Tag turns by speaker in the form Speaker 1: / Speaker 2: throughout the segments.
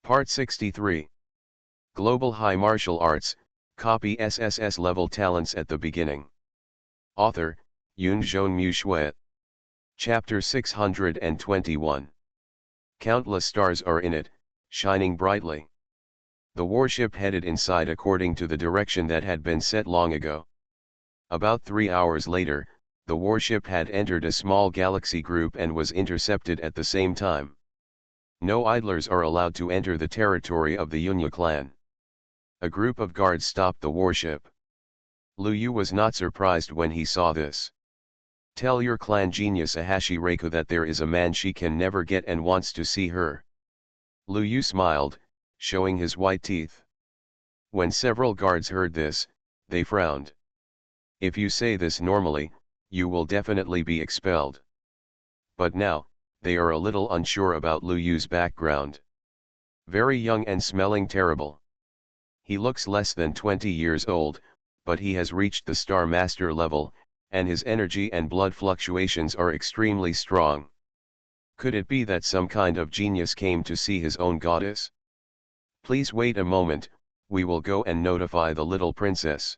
Speaker 1: Part 63. Global High Martial Arts, copy SSS-level talents at the beginning. Author, Yunzhong Mu Shui. Chapter 621. Countless stars are in it, shining brightly. The warship headed inside according to the direction that had been set long ago. About 3 hours later, the warship had entered a small galaxy group and was intercepted at the same time. No idlers are allowed to enter the territory of the Yunya clan. A group of guards stopped the warship. Lu Yu was not surprised when he saw this. Tell your clan genius Ahashi Reiko that there is a man she can never get and wants to see her. Lu Yu smiled, showing his white teeth. When several guards heard this, they frowned. If you say this normally, you will definitely be expelled. But now, they are a little unsure about Lu Yu's background. Very young and smelling terrible. He looks less than 20 years old, but he has reached the Star Master level, and his energy and blood fluctuations are extremely strong. Could it be that some kind of genius came to see his own goddess? Please wait a moment, we will go and notify the little princess.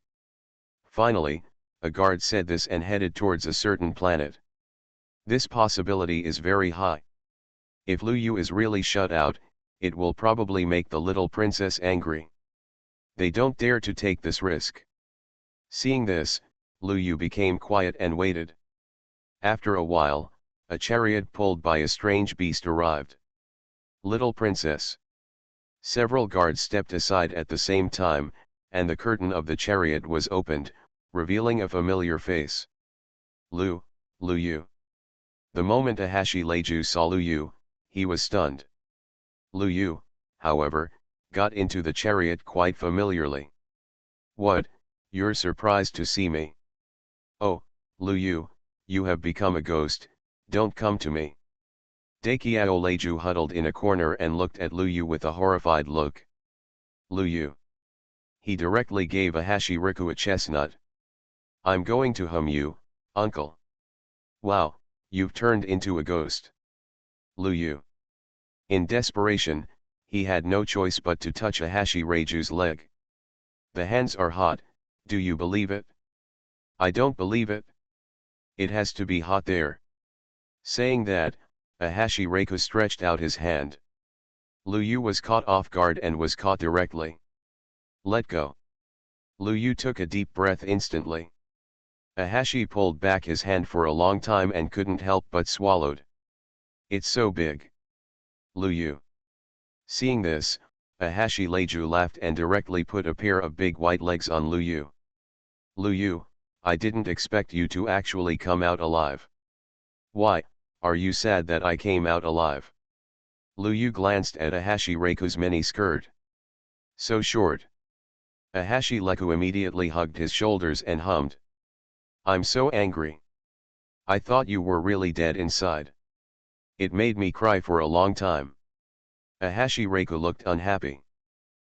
Speaker 1: Finally, a guard said this and headed towards a certain planet. This possibility is very high. If Lu Yu is really shut out, it will probably make the little princess angry. They don't dare to take this risk. Seeing this, Lu Yu became quiet and waited. After a while, a chariot pulled by a strange beast arrived. Little princess. Several guards stepped aside at the same time, and the curtain of the chariot was opened, revealing a familiar face. Lu Yu. The moment Ahashi Leiju saw Lu Yu, he was stunned. Lu Yu, however, got into the chariot quite familiarly. What, you're surprised to see me? Oh, Lu Yu, you have become a ghost, don't come to me. Dakiao Leiju huddled in a corner and looked at Lu Yu with a horrified look. Lu Yu. He directly gave Ahashi Riku a chestnut. I'm going to hum you, uncle. Wow, you've turned into a ghost. Lu Yu. In desperation, he had no choice but to touch Ahashi Reiju's leg. The hands are hot, do you believe it? I don't believe it. It has to be hot there. Saying that, Ahashi Reiku stretched out his hand. Lu Yu was caught off guard and was caught directly. Let go. Lu Yu took a deep breath instantly. Ahashi pulled back his hand for a long time and couldn't help but swallowed. It's so big. Lu Yu. Seeing this, Ahashi Leiju laughed and directly put a pair of big white legs on Lu Yu. Lu Yu, I didn't expect you to actually come out alive. Why, are you sad that I came out alive? Lu Yu glanced at Ahashi Reiku's mini skirt. So short. Ahashi Leku immediately hugged his shoulders and hummed. I'm so angry. I thought you were really dead inside. It made me cry for a long time. Ahashi Reiku looked unhappy.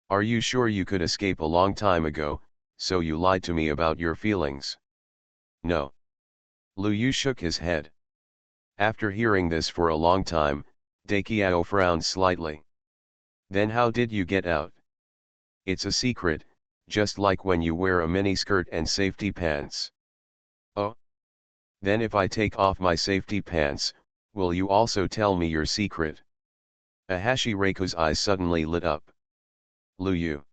Speaker 1: Are you sure you could escape a long time ago, so you lied to me about your feelings? No. Lu Yu shook his head. After hearing this for a long time, Dakiao frowned slightly. Then how did you get out? It's a secret, just like when you wear a miniskirt and safety pants. Oh? Then if I take off my safety pants, will you also tell me your secret? Ahashi Reiku's eyes suddenly lit up. Lu Yu.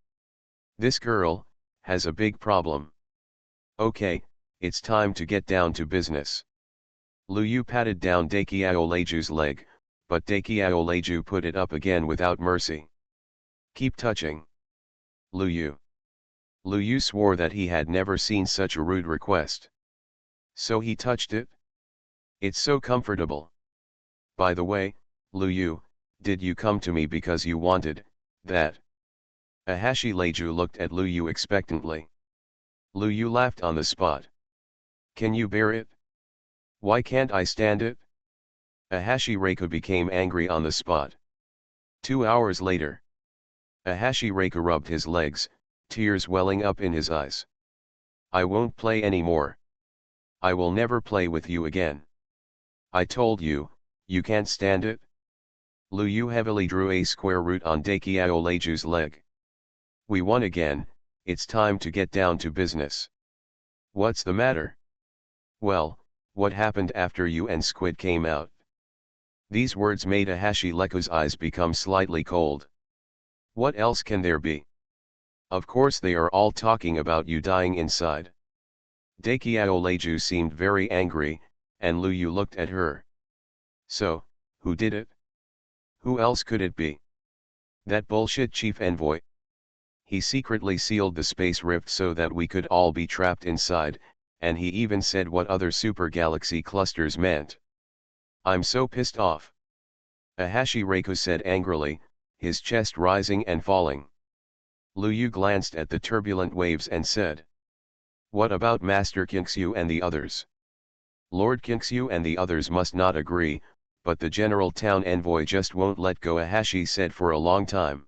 Speaker 1: This girl has a big problem. Okay, it's time to get down to business. Lu Yu patted down Dakiao Leiju's leg, but Dakiao Leiju put it up again without mercy. Keep touching. Lu Yu. Lu Yu swore that he had never seen such a rude request. So he touched it? It's so comfortable. By the way, Lu Yu, did you come to me because you wanted that? Ahashi Leiju looked at Lu Yu expectantly. Lu Yu laughed on the spot. Can you bear it? Why can't I stand it? Ahashi Reiku became angry on the spot. 2 hours later. Ahashi Reiku rubbed his legs, tears welling up in his eyes. I won't play anymore. I will never play with you again. I told you, you can't stand it? Lu Yu heavily drew a square root on Dakiao Leiju's leg. We won again, it's time to get down to business. What's the matter? Well, what happened after you and Squid came out? These words made Ahashi Leku's eyes become slightly cold. What else can there be? Of course they are all talking about you dying inside. Dakiao Leiju seemed very angry, and Lu Yu looked at her. So, who did it? Who else could it be? That bullshit chief envoy. He secretly sealed the space rift so that we could all be trapped inside, and he even said what other super galaxy clusters meant. I'm so pissed off. Ahashi Reiko said angrily, his chest rising and falling. Lu Yu glanced at the turbulent waves and said. What about Master Kinxu and the others? Lord Kinxu and the others must not agree, but the general town envoy just won't let go, Ahashi said for a long time.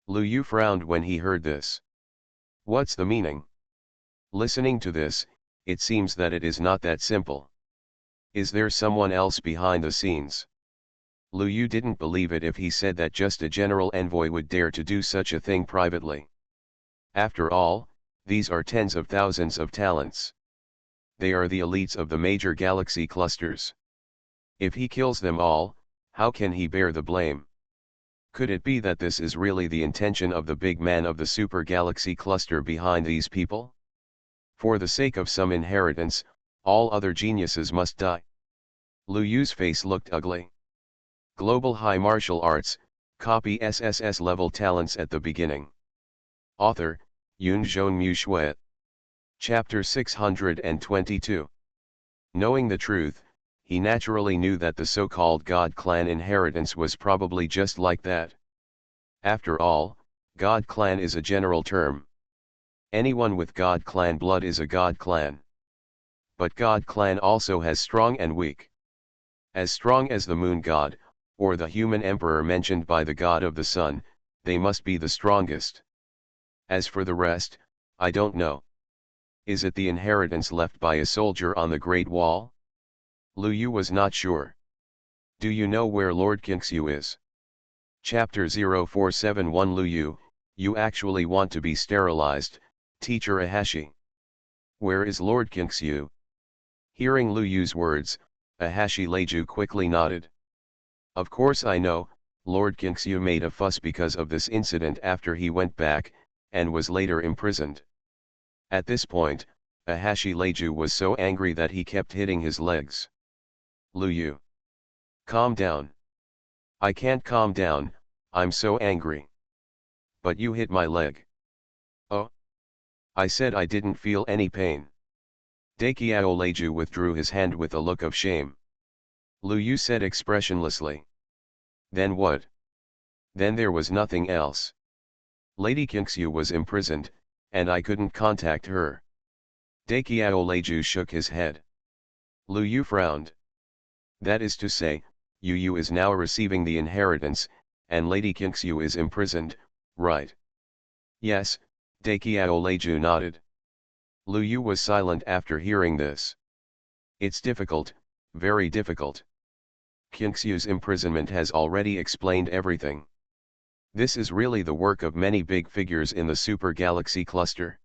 Speaker 1: Lu Yu frowned when he heard this. What's the meaning? Listening to this, it seems that it is not that simple. Is there someone else behind the scenes? Lu Yu didn't believe it if he said that just a general envoy would dare to do such a thing privately. After all, these are tens of thousands of talents. They are the elites of the major galaxy clusters. If he kills them all, how can he bear the blame? Could it be that this is really the intention of the big man of the super galaxy cluster behind these people? For the sake of some inheritance, all other geniuses must die. Lu Yu's face looked ugly. Global High Martial Arts, copy SSS-level talents at the beginning. Author, Yunzhong Mu Shui. Chapter 622. Knowing the truth, he naturally knew that the so-called God Clan inheritance was probably just like that. After all, God Clan is a general term. Anyone with God Clan blood is a God Clan. But God Clan also has strong and weak. As strong as the Moon God, or the human emperor mentioned by the God of the Sun, they must be the strongest. As for the rest, I don't know. Is it the inheritance left by a soldier on the Great Wall? Lu Yu was not sure. Do you know where Lord Kinxu is? Chapter 0471 Lu Yu, you actually want to be sterilized, teacher Ahashi. Where is Lord Kinxu? Hearing Lu Yu's words, Ahashi Leiju quickly nodded. Of course I know, Lord Kinxu made a fuss because of this incident after he went back, and was later imprisoned. At this point, Ahashi Leiju was so angry that he kept hitting his legs. Lu Yu. Calm down. I can't calm down, I'm so angry. But you hit my leg. Oh. I said I didn't feel any pain. Dakiao Leiju withdrew his hand with a look of shame. Lu Yu said expressionlessly. Then what? Then there was nothing else. Lady Kinxu was imprisoned, and I couldn't contact her. Dakiao Leiju shook his head. Lu Yu frowned. That is to say, Yu is now receiving the inheritance, and Lady Kinxu is imprisoned, right? Yes, Dakiao Leiju nodded. Lu Yu was silent after hearing this. It's difficult, very difficult. Kinxu's imprisonment has already explained everything. This is really the work of many big figures in the super galaxy cluster.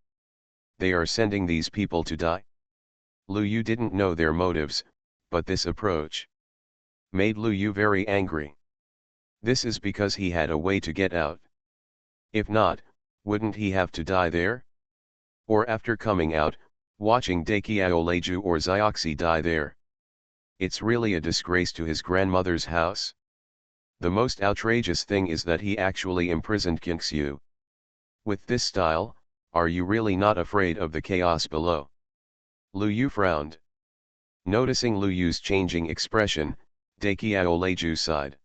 Speaker 1: They are sending these people to die. Lu Yu didn't know their motives, but this approach made Lu Yu very angry. This is because he had a way to get out. If not, wouldn't he have to die there? Or after coming out, watching Dakiao Leiju or Xioxi die there? It's really a disgrace to his grandmother's house. The most outrageous thing is that he actually imprisoned Kinxu. With this style, are you really not afraid of the chaos below? Lu Yu frowned. Noticing Lu Yu's changing expression, Dakiao Leiju sighed.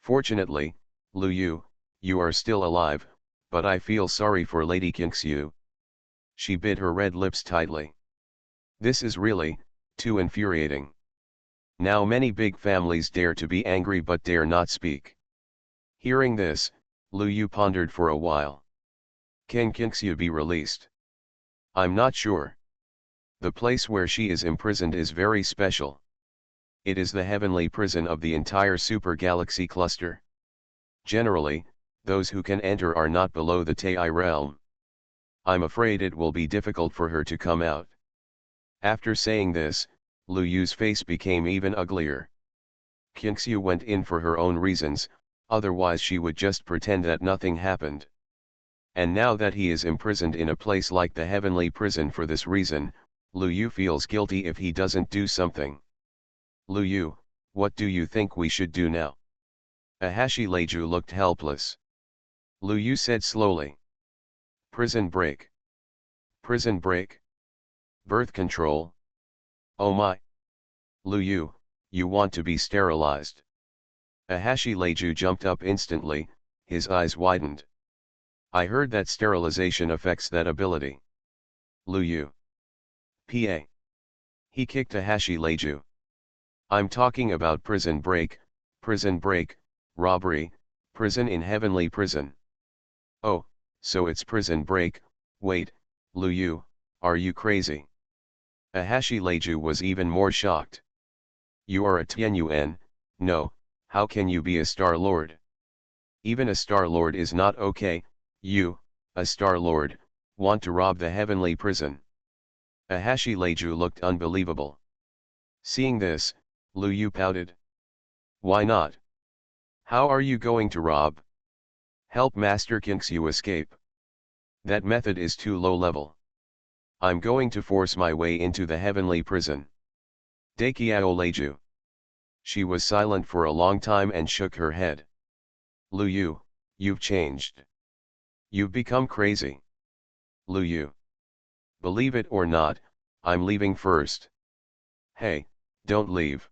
Speaker 1: Fortunately, Lu Yu, you are still alive, but I feel sorry for Lady Kinxu. She bit her red lips tightly. This is really too infuriating. Now many big families dare to be angry but dare not speak. Hearing this, Lu Yu pondered for a while. Can Kinxu be released? I'm not sure. The place where she is imprisoned is very special. It is the heavenly prison of the entire super galaxy cluster. Generally, those who can enter are not below the Tai realm. I'm afraid it will be difficult for her to come out. After saying this, Lu Yu's face became even uglier. Qingxiu went in for her own reasons, otherwise she would just pretend that nothing happened. And now that he is imprisoned in a place like the heavenly prison for this reason, Lu Yu feels guilty if he doesn't do something. Lu Yu, what do you think we should do now? Ahashi Leiju looked helpless. Lu Yu said slowly. Prison break. Prison break? Birth control? Oh my! Lu Yu, you want to be sterilized. Ahashi Leiju jumped up instantly, his eyes widened. I heard that sterilization affects that ability. Lu Yu. PA. He kicked Ahashi Leiju. I'm talking about prison break, robbery, prison in heavenly prison. Oh, so it's prison break. Wait, Lu Yu, are you crazy? Ahashi Leiju was even more shocked. You are a Tianyuan, no, how can you be a Star Lord? Even a Star Lord is not okay, you, a Star Lord, want to rob the heavenly prison. Ahashi Leiju looked unbelievable. Seeing this, Lu Yu pouted. Why not? How are you going to rob? Help Master Qingxiu escape. That method is too low level. I'm going to force my way into the heavenly prison. Daikiao Leiju. She was silent for a long time and shook her head. Lu Yu, you've changed. You've become crazy. Lu Yu. Believe it or not, I'm leaving first. Hey, don't leave.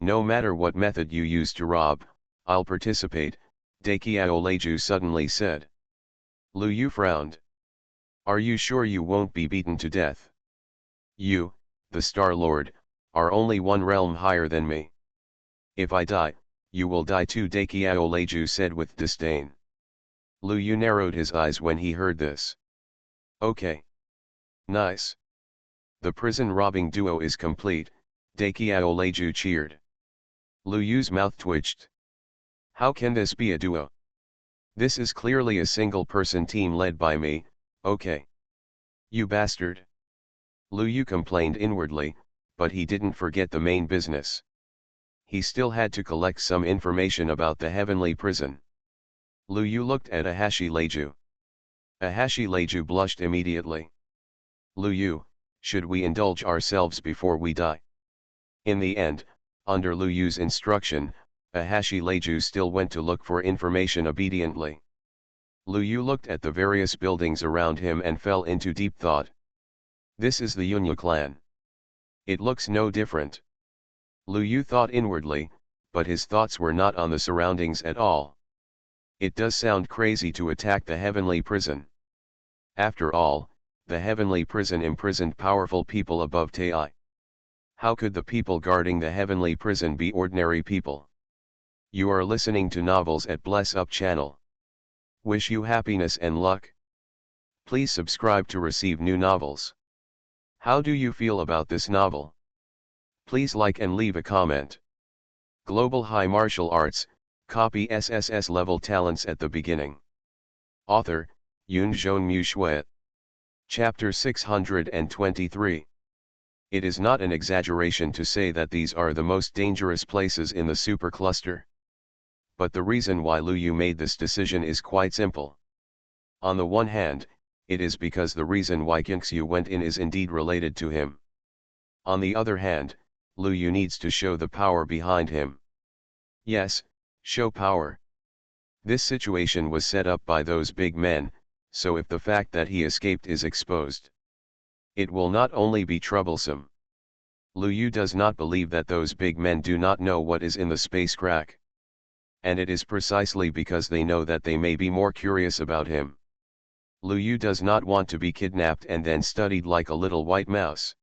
Speaker 1: No matter what method you use to rob, I'll participate, Daikiao Leiju suddenly said. Lu Yu frowned. Are you sure you won't be beaten to death? You, the Star Lord, are only one realm higher than me. If I die, you will die too, Daikiao Leiju said with disdain. Lu Yu narrowed his eyes when he heard this. Okay. Nice. The prison robbing duo is complete, Daikiao Leiju cheered. Lu Yu's mouth twitched. How can this be a duo? This is clearly a single-person team led by me, okay. You bastard. Lu Yu complained inwardly, but he didn't forget the main business. He still had to collect some information about the heavenly prison. Lu Yu looked at Ahashi Leiju. Ahashi Leiju blushed immediately. Lu Yu, should we indulge ourselves before we die? In the end, under Lu Yu's instruction, Ahashi Leiju still went to look for information obediently. Lu Yu looked at the various buildings around him and fell into deep thought. This is the Yunyu clan. It looks no different. Lu Yu thought inwardly, but his thoughts were not on the surroundings at all. It does sound crazy to attack the heavenly prison. After all, the heavenly prison imprisoned powerful people above Tai. How could the people guarding the heavenly prison be ordinary people? You are listening to Novels at Bless Up channel. Wish you happiness and luck. Please subscribe to receive new novels. How do you feel about this novel? Please like and leave a comment. Global High Martial Arts, copy SSS-level talents at the beginning. Author, Yunzhong Mu Shui. Chapter 623. It is not an exaggeration to say that these are the most dangerous places in the supercluster. But the reason why Lu Yu made this decision is quite simple. On the one hand, it is because the reason why Qingxiu went in is indeed related to him. On the other hand, Lu Yu needs to show the power behind him. Yes, show power. This situation was set up by those big men, so if the fact that he escaped is exposed, it will not only be troublesome. Lu Yu does not believe that those big men do not know what is in the space crack. And it is precisely because they know that they may be more curious about him. Lu Yu does not want to be kidnapped and then studied like a little white mouse.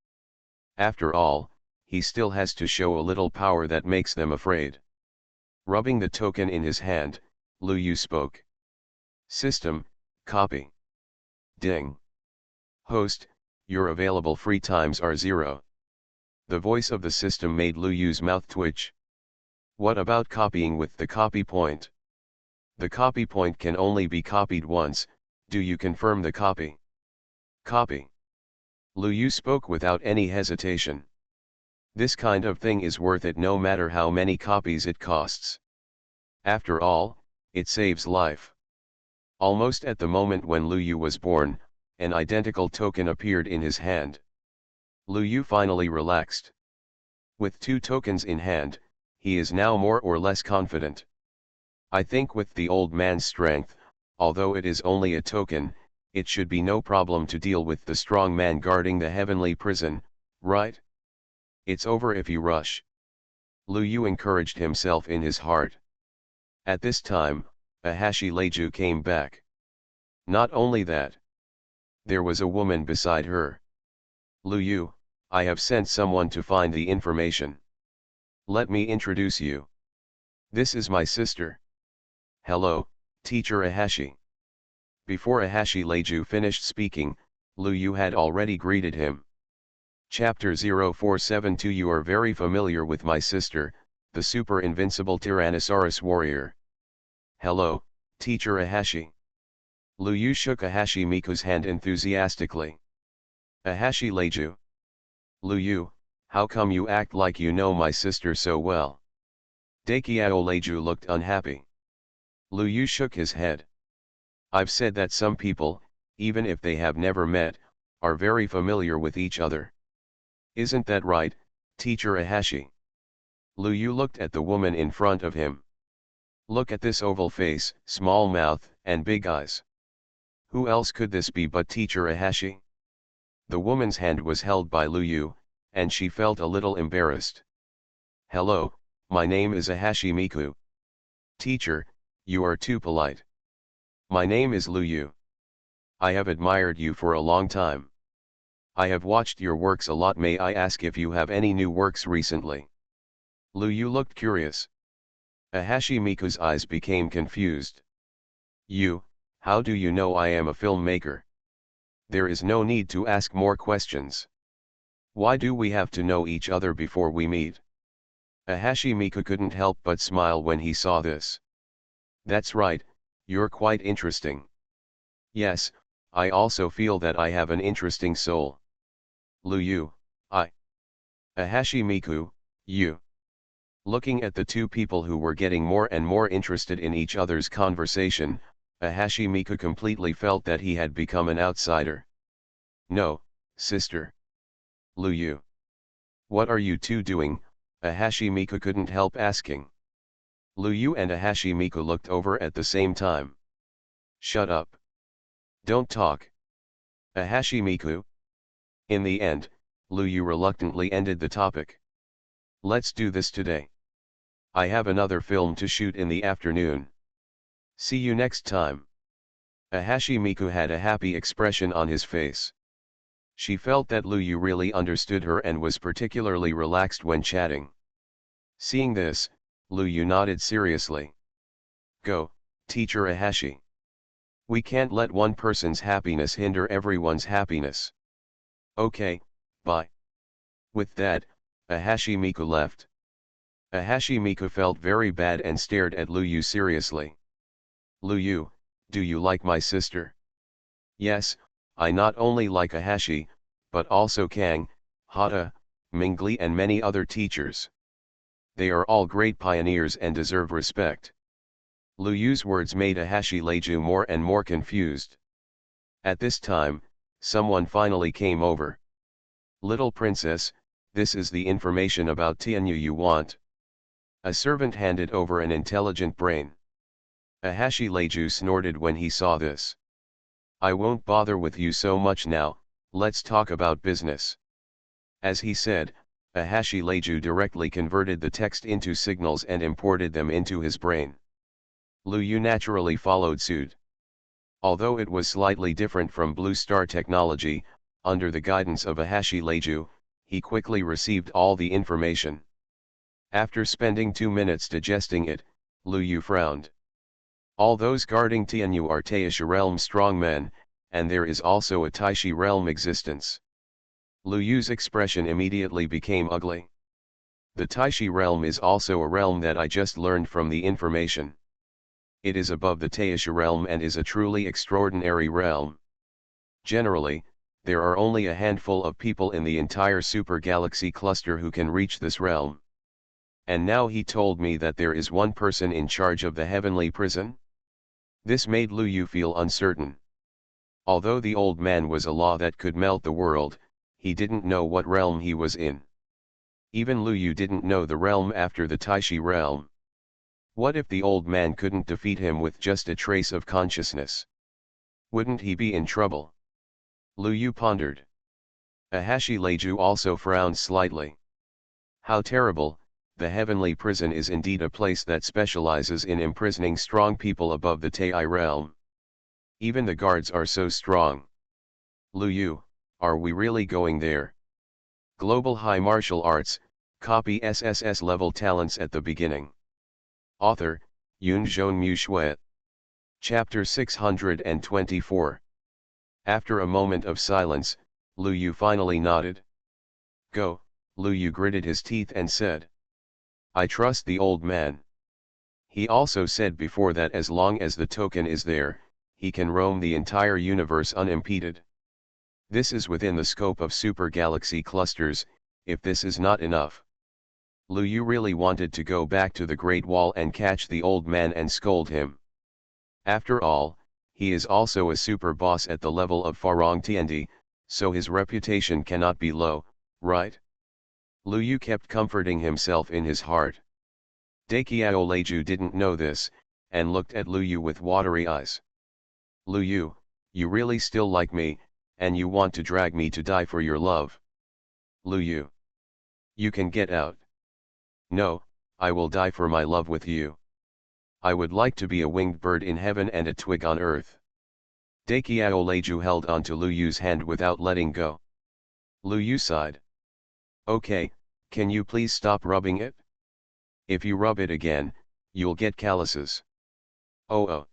Speaker 1: After all, he still has to show a little power that makes them afraid. Rubbing the token in his hand, Lu Yu spoke. System, copy. Ding. Host, your available free times are 0. The voice of the system made Lu Yu's mouth twitch. What about copying with the copy point? The copy point can only be copied once. Do you confirm the copy? Copy. Lu Yu spoke without any hesitation. This kind of thing is worth it no matter how many copies it costs. After all, it saves life. Almost at the moment when Lu Yu was born, an identical token appeared in his hand. Lu Yu finally relaxed. With 2 tokens in hand, he is now more or less confident. I think with the old man's strength, although it is only a token, it should be no problem to deal with the strong man guarding the heavenly prison, right? It's over if you rush. Lu Yu encouraged himself in his heart. At this time, Ahashi Leiju came back. Not only that. There was a woman beside her. Lu Yu, I have sent someone to find the information. Let me introduce you. This is my sister. Hello, Teacher Ahashi. Before Ahashi Leiju finished speaking, Lu Yu had already greeted him. Chapter 0472. You are very familiar with my sister, the super invincible Tyrannosaurus warrior. Hello, Teacher Ahashi. Lu Yu shook Ahashi Miku's hand enthusiastically. Ahashi Leiju. Lu Yu, how come you act like you know my sister so well? Daikiao Leiju looked unhappy. Lu Yu shook his head. I've said that some people, even if they have never met, are very familiar with each other. Isn't that right, Teacher Ahashi? Lu Yu looked at the woman in front of him. Look at this oval face, small mouth, and big eyes. Who else could this be but Teacher Ahashi? The woman's hand was held by Lu Yu, and she felt a little embarrassed. Hello, my name is Ahashi Miku. Teacher, you are too polite. My name is Lu Yu. I have admired you for a long time. I have watched your works a lot. May I ask if you have any new works recently? Lu Yu looked curious. Ahashi Miku's eyes became confused. You, how do you know I am a filmmaker? There is no need to ask more questions. Why do we have to know each other before we meet? Ahashi Miku couldn't help but smile when he saw this. That's right, you're quite interesting. Yes, I also feel that I have an interesting soul. Lu Yu, I. Ahashi Miku, you. Looking at the 2 people who were getting more and more interested in each other's conversation, Ahashi Miku completely felt that he had become an outsider. No, sister. Lu Yu. What are you 2 doing? Ahashi Miku couldn't help asking. Lu Yu and Ahashi Miku looked over at the same time. Shut up. Don't talk. Ahashi Miku. In the end, Lu Yu reluctantly ended the topic. Let's do this today. I have another film to shoot in the afternoon. See you next time. Ahashi Miku had a happy expression on his face. She felt that Lu Yu really understood her and was particularly relaxed when chatting. Seeing this, Lu Yu nodded seriously. Go, Teacher Ahashi. We can't let one person's happiness hinder everyone's happiness. Okay, bye. With that, Ahashi Miku left. Ahashi Miku felt very bad and stared at Lu Yu seriously. Lu Yu, do you like my sister? Yes, I not only like Ahashi, but also Kang, Hata, Mingli and many other teachers. They are all great pioneers and deserve respect. Lu Yu's words made Ahashi Leiju more and more confused. At this time, someone finally came over. Little princess, this is the information about Tianyu you want. A servant handed over an intelligent brain. Ahashi Leiju snorted when he saw this. I won't bother with you so much now, let's talk about business. As he said, Ahashi Leiju directly converted the text into signals and imported them into his brain. Lu Yu naturally followed suit. Although it was slightly different from Blue Star technology, under the guidance of Ahashi Leiju, he quickly received all the information. After spending 2 minutes digesting it, Lu Yu frowned. All those guarding Tianyu are Taisha realm strongmen, and there is also a Taishi realm existence. Lu Yu's expression immediately became ugly. The Taishi realm is also a realm that I just learned from the information. It is above the Taisha realm and is a truly extraordinary realm. Generally, there are only a handful of people in the entire super galaxy cluster who can reach this realm. And now he told me that there is one person in charge of the heavenly prison? This made Lu Yu feel uncertain. Although the old man was a law that could melt the world, he didn't know what realm he was in. Even Lu Yu didn't know the realm after the Taishi realm. What if the old man couldn't defeat him with just a trace of consciousness? Wouldn't he be in trouble? Lu Yu pondered. Ahashi Leiju also frowned slightly. How terrible, the heavenly prison is indeed a place that specializes in imprisoning strong people above the Tai realm. Even the guards are so strong. Lu Yu, are we really going there? Global High Martial Arts, copy SSS-level talents at the beginning. Author, Yunzhong Mu Shui. Chapter 624. After a moment of silence, Lu Yu finally nodded. Go, Lu Yu gritted his teeth and said. I trust the old man. He also said before that as long as the token is there, he can roam the entire universe unimpeded. This is within the scope of super galaxy clusters. If this is not enough. Lu Yu really wanted to go back to the Great Wall and catch the old man and scold him. After all, he is also a super boss at the level of Farong Tiandi, so his reputation cannot be low, right? Lu Yu kept comforting himself in his heart. Dakiao Leiju didn't know this, and looked at Lu Yu with watery eyes. Lu Yu, you really still like me, and you want to drag me to die for your love. Lu Yu. You can get out. No, I will die for my love with you. I would like to be a winged bird in heaven and a twig on earth. Dakiao Leiju held onto Lu Yu's hand without letting go. Lu Yu sighed. Okay, can you please stop rubbing it? If you rub it again, you'll get calluses. Oh.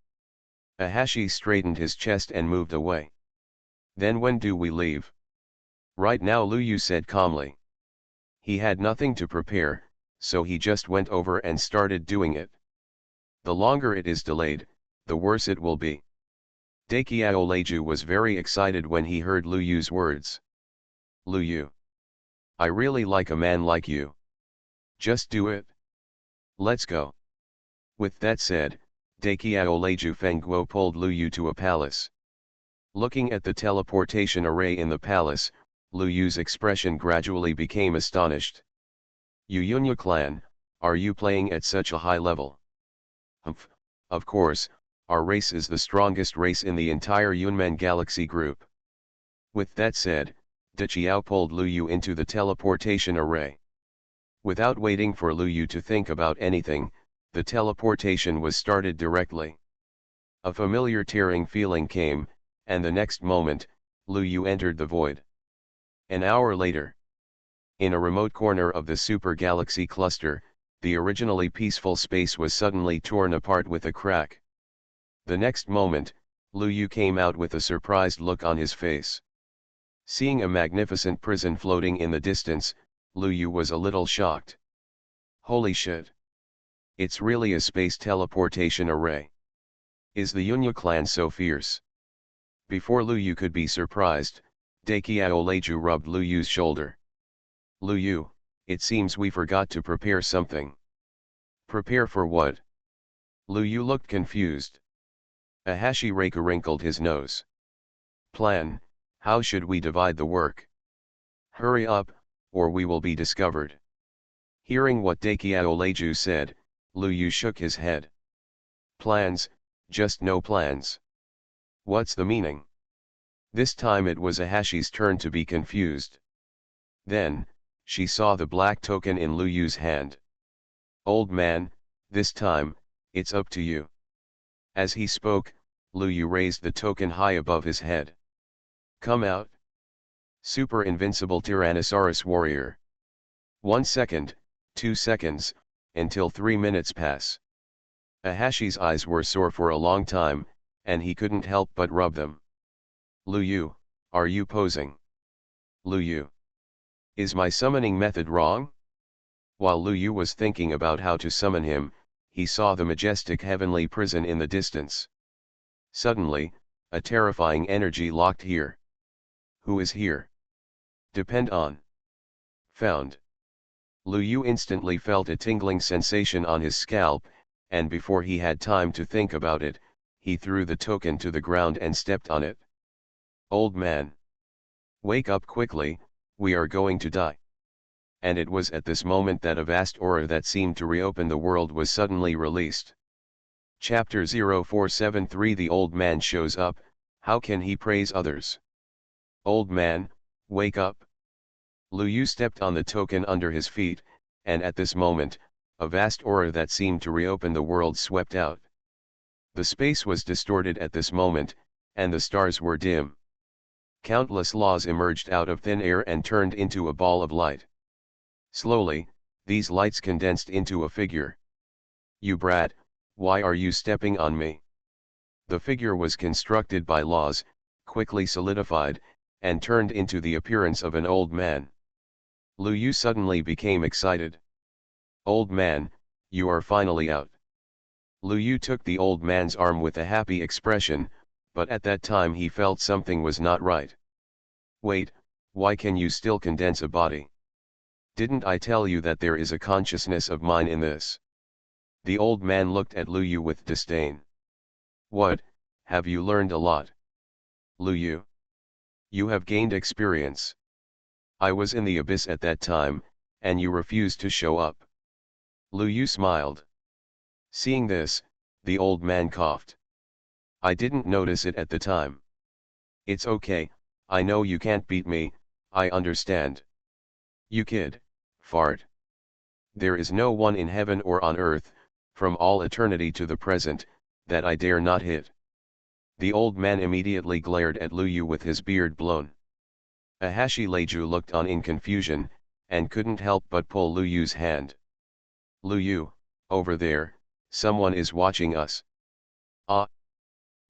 Speaker 1: Ahashi straightened his chest and moved away. Then when do we leave? Right now, Lu Yu said calmly. He had nothing to prepare, so he just went over and started doing it. The longer it is delayed, the worse it will be. Dakiao Leiju was very excited when he heard Lu Yu's words. Lu Yu. I really like a man like you. Just do it. Let's go. With that said, Dakiao Leiju Fengguo pulled Lu Yu to a palace. Looking at the teleportation array in the palace, Lu Yu's expression gradually became astonished. Yu Yunya clan, are you playing at such a high level? Humph, of course, our race is the strongest race in the entire Yunmen galaxy group. With that said, Daqiao pulled Lu Yu into the teleportation array. Without waiting for Lu Yu to think about anything, the teleportation was started directly. A familiar tearing feeling came, and the next moment, Lu Yu entered the void. An hour later. In a remote corner of the super galaxy cluster, the originally peaceful space was suddenly torn apart with a crack. The next moment, Lu Yu came out with a surprised look on his face. Seeing a magnificent prison floating in the distance, Lu Yu was a little shocked. Holy shit! It's really a space teleportation array. Is the Yunya clan so fierce? Before Lu Yu could be surprised, Dakiao Leiju rubbed Lu Yu's shoulder. Lu Yu, it seems we forgot to prepare something. Prepare for what? Lu Yu looked confused. Ahashi Reika wrinkled his nose. Plan, how should we divide the work? Hurry up, or we will be discovered. Hearing what Dakiao Leiju said, Lu Yu shook his head. Plans, just no plans. What's the meaning? This time it was Ahashi's turn to be confused. Then, she saw the black token in Lu Yu's hand. Old man, this time, it's up to you. As he spoke, Lu Yu raised the token high above his head. Come out. Super Invincible Tyrannosaurus Warrior. 1 second, 2 seconds, until 3 minutes pass. Ahashi's eyes were sore for a long time, and he couldn't help but rub them. Lu Yu, are you posing? Lu Yu. Is my summoning method wrong? While Lu Yu was thinking about how to summon him, he saw the majestic heavenly prison in the distance. Suddenly, a terrifying energy locked here. Who is here? Depend on. Found. Lu Yu instantly felt a tingling sensation on his scalp, and before he had time to think about it, he threw the token to the ground and stepped on it. Old man. Wake up quickly, we are going to die. And it was at this moment that a vast aura that seemed to reopen the world was suddenly released. Chapter 0473 The old man shows up, how can he praise others? Old man, wake up. Lu Yu stepped on the token under his feet, and at this moment, a vast aura that seemed to reopen the world swept out. The space was distorted at this moment, and the stars were dim. Countless laws emerged out of thin air and turned into a ball of light. Slowly, these lights condensed into a figure. You brat, why are you stepping on me? The figure was constructed by laws, quickly solidified, and turned into the appearance of an old man. Lu Yu suddenly became excited. Old man, you are finally out. Lu Yu took the old man's arm with a happy expression, but at that time he felt something was not right. Wait, why can you still condense a body? Didn't I tell you that there is a consciousness of mine in this? The old man looked at Lu Yu with disdain. What, have you learned a lot? Lu Yu. You have gained experience. I was in the abyss at that time, and you refused to show up. Lu Yu smiled. Seeing this, the old man coughed. I didn't notice it at the time. It's okay, I know you can't beat me, I understand. You kid, fart. There is no one in heaven or on earth, from all eternity to the present, that I dare not hit. The old man immediately glared at Lu Yu with his beard blown. Ahashi Leiju looked on in confusion, and couldn't help but pull Lu Yu's hand. Lu Yu, over there, someone is watching us. Ah!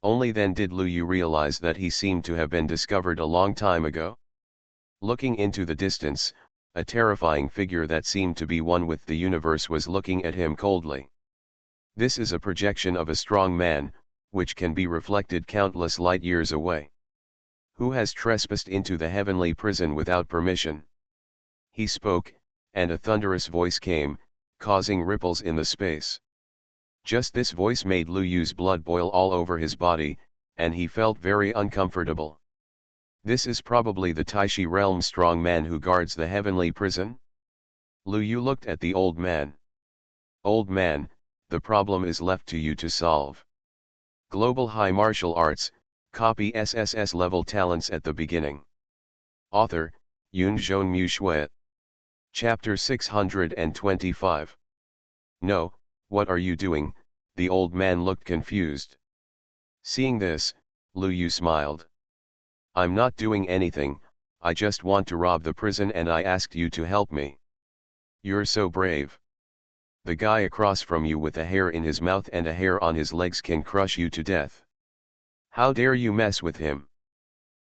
Speaker 1: Only then did Lu Yu realize that he seemed to have been discovered a long time ago. Looking into the distance, a terrifying figure that seemed to be one with the universe was looking at him coldly. This is a projection of a strong man, which can be reflected countless light years away. Who has trespassed into the heavenly prison without permission? He spoke, and a thunderous voice came, causing ripples in the space. Just this voice made Lu Yu's blood boil all over his body, and he felt very uncomfortable. This is probably the Taishi realm strong man who guards the heavenly prison? Lu Yu looked at the old man. Old man, the problem is left to you to solve. Global High Martial Arts, copy SSS-level talents at the beginning. Author, Yunzhong Mu Shui. Chapter 625. No, what are you doing? The old man looked confused. Seeing this, Lu Yu smiled. I'm not doing anything, I just want to rob the prison and I asked you to help me. You're so brave. The guy across from you with a hair in his mouth and a hair on his legs can crush you to death. How dare you mess with him?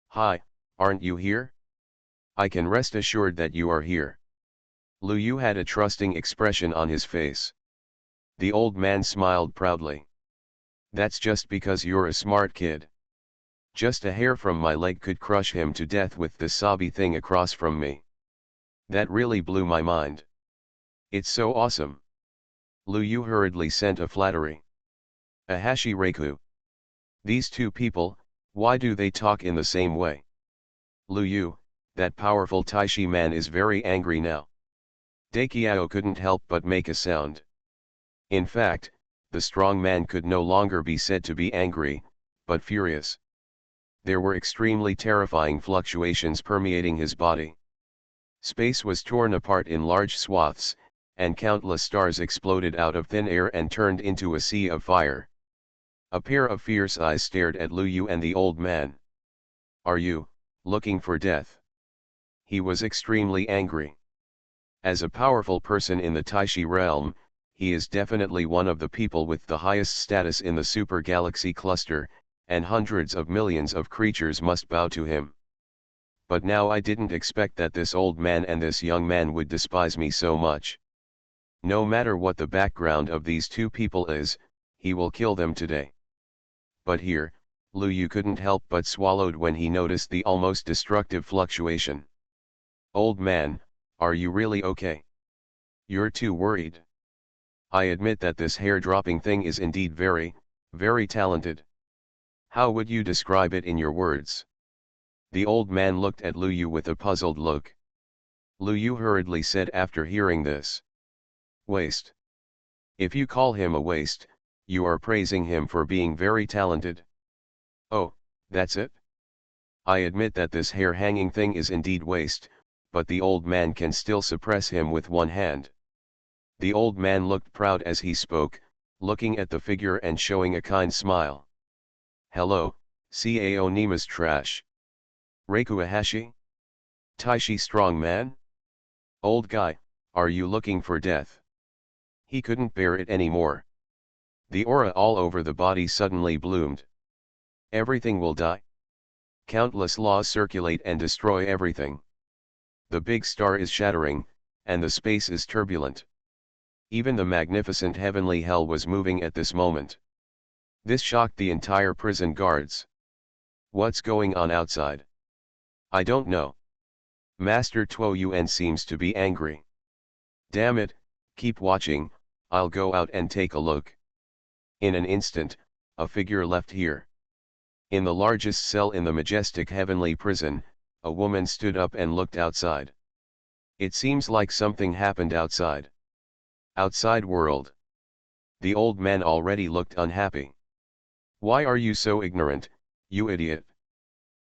Speaker 1: Hi, aren't you here? I can rest assured that you are here. Lu Yu had a trusting expression on his face. The old man smiled proudly. That's just because you're a smart kid. Just a hair from my leg could crush him to death with this sobby thing across from me. That really blew my mind. It's so awesome. Lu Yu hurriedly sent a flattery. Ahashi Reiku. These two people, why do they talk in the same way? Lu Yu, that powerful Taishi man is very angry now. Daikiao couldn't help but make a sound. In fact, the strong man could no longer be said to be angry, but furious. There were extremely terrifying fluctuations permeating his body. Space was torn apart in large swaths, and countless stars exploded out of thin air and turned into a sea of fire. A pair of fierce eyes stared at Lu Yu and the old man. Are you looking for death? He was extremely angry. As a powerful person in the Taishi realm, he is definitely one of the people with the highest status in the super galaxy cluster, and hundreds of millions of creatures must bow to him. But now I didn't expect that this old man and this young man would despise me so much. No matter what the background of these two people is, he will kill them today. But here, Lu Yu couldn't help but swallowed when he noticed the almost destructive fluctuation. Old man, are you really okay? You're too worried. I admit that this hair-dropping thing is indeed very, very talented. How would you describe it in your words? The old man looked at Lu Yu with a puzzled look. Lu Yu hurriedly said after hearing this. Waste. If you call him a waste, you are praising him for being very talented. Oh, that's it? I admit that this hair-hanging thing is indeed waste, but the old man can still suppress him with one hand. The old man looked proud as he spoke, looking at the figure and showing a kind smile. Hello, Cao Nima's trash. Reiku Ahashi? Taishi strong man? Old guy, are you looking for death? He couldn't bear it anymore. The aura all over the body suddenly bloomed. Everything will die. Countless laws circulate and destroy everything. The big star is shattering, and the space is turbulent. Even the magnificent heavenly hell was moving at this moment. This shocked the entire prison guards. What's going on outside? I don't know. Master Tuo Yuan seems to be angry. Damn it, keep watching, I'll go out and take a look. In an instant, a figure left here. In the largest cell in the majestic heavenly prison, a woman stood up and looked outside. It seems like something happened outside. Outside world. The old man already looked unhappy. Why are you so ignorant, you idiot?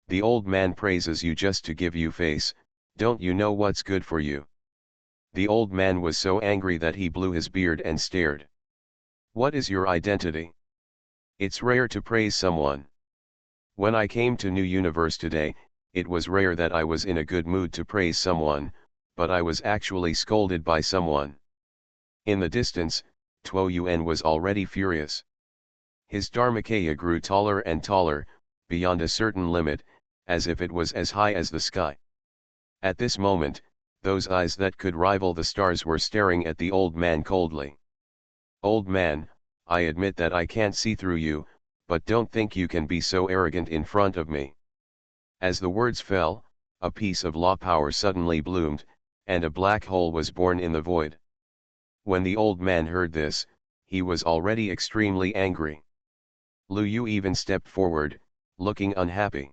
Speaker 1: The old man praises you just to give you face, don't you know what's good for you? The old man was so angry that he blew his beard and stared. What is your identity? It's rare to praise someone. When I came to New Universe today, it was rare that I was in a good mood to praise someone, but I was actually scolded by someone. In the distance, Tuo Yuan was already furious. His Dharmakaya grew taller and taller, beyond a certain limit, as if it was as high as the sky. At this moment, those eyes that could rival the stars were staring at the old man coldly. Old man, I admit that I can't see through you, but don't think you can be so arrogant in front of me. As the words fell, a piece of law power suddenly bloomed, and a black hole was born in the void. When the old man heard this, he was already extremely angry. Lu Yu even stepped forward, looking unhappy.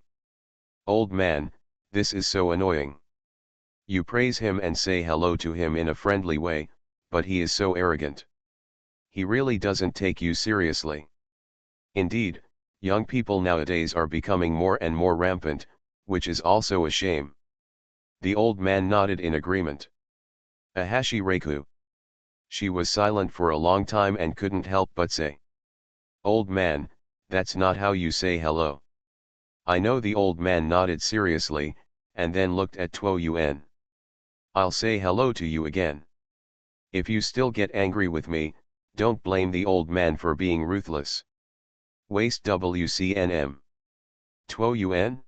Speaker 1: Old man, this is so annoying. You praise him and say hello to him in a friendly way, but he is so arrogant. He really doesn't take you seriously. Indeed, young people nowadays are becoming more and more rampant, which is also a shame. The old man nodded in agreement. Ahashi Reiku. She was silent for a long time and couldn't help but say. Old man, that's not how you say hello. I know. The old man nodded seriously, and then looked at Tuo Yuan. I'll say hello to you again. If you still get angry with me, don't blame the old man for being ruthless. Waste WCNM. Tuo Yuan?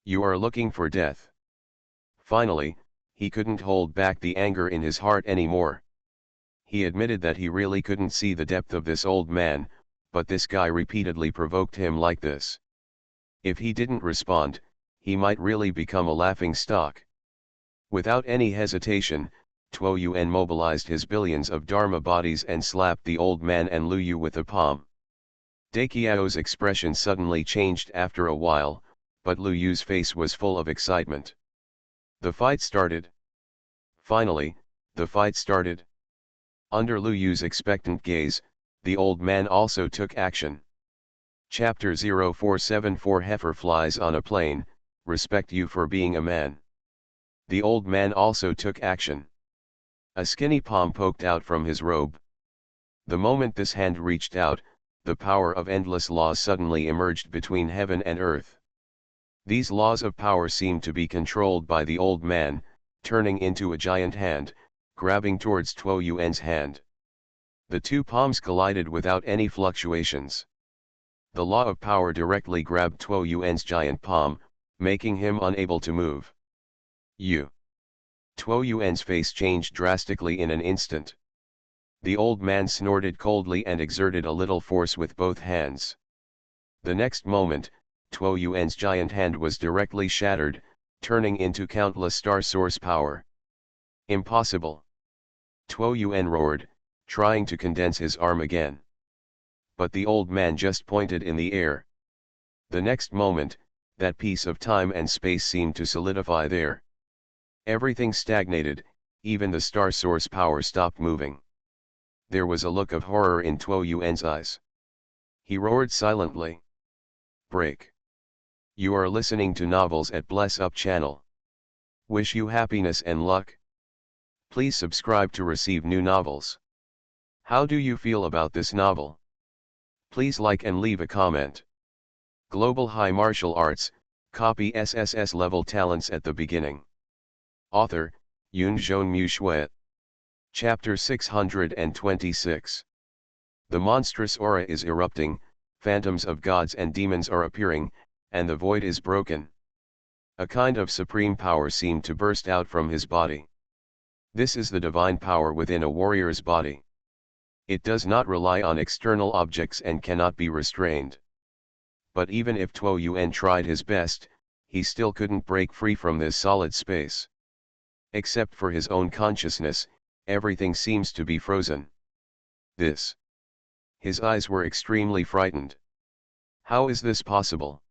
Speaker 1: You are looking for death. Finally, he couldn't hold back the anger in his heart anymore. He admitted that he really couldn't see the depth of this old man, but this guy repeatedly provoked him like this. If he didn't respond, he might really become a laughing stock. Without any hesitation, Tuo Yuan mobilized his billions of Dharma bodies and slapped the old man and Lu Yu with a palm. Daikiao's expression suddenly changed after a while, but Lu Yu's face was full of excitement. The fight started. Finally, the fight started. Under Lu Yu's expectant gaze, the old man also took action. Chapter 0474 Heifer flies on a plane, respect you for being a man. The old man also took action. A skinny palm poked out from his robe. The moment this hand reached out, the power of endless laws suddenly emerged between heaven and earth. These laws of power seemed to be controlled by the old man, turning into a giant hand, grabbing towards Tuo Yuan's hand. The two palms collided without any fluctuations. The law of power directly grabbed Tuo Yuan's giant palm, making him unable to move. Tuo Yuan's face changed drastically in an instant. The old man snorted coldly and exerted a little force with both hands. The next moment, Tuo Yuan's giant hand was directly shattered, turning into countless star source power. Impossible! Tuo Yuan roared, trying to condense his arm again. But the old man just pointed in the air. The next moment, that piece of time and space seemed to solidify there. Everything stagnated, even the star source power stopped moving. There was a look of horror in Tuo Yuan's eyes. He roared silently. Break. You are listening to novels at Bless Up channel. Wish you happiness and luck. Please subscribe to receive new novels. How do you feel about this novel? Please like and leave a comment. Global High Martial Arts, copy SSS-level talents at the beginning. Author, Yunzhong Shui. Chapter 626. The monstrous aura is erupting, phantoms of gods and demons are appearing, and the void is broken. A kind of supreme power seemed to burst out from his body. This is the divine power within a warrior's body. It does not rely on external objects and cannot be restrained. But even if Tuo Yuan tried his best, he still couldn't break free from this solid space. Except for his own consciousness, everything seems to be frozen. His eyes were extremely frightened. How is this possible?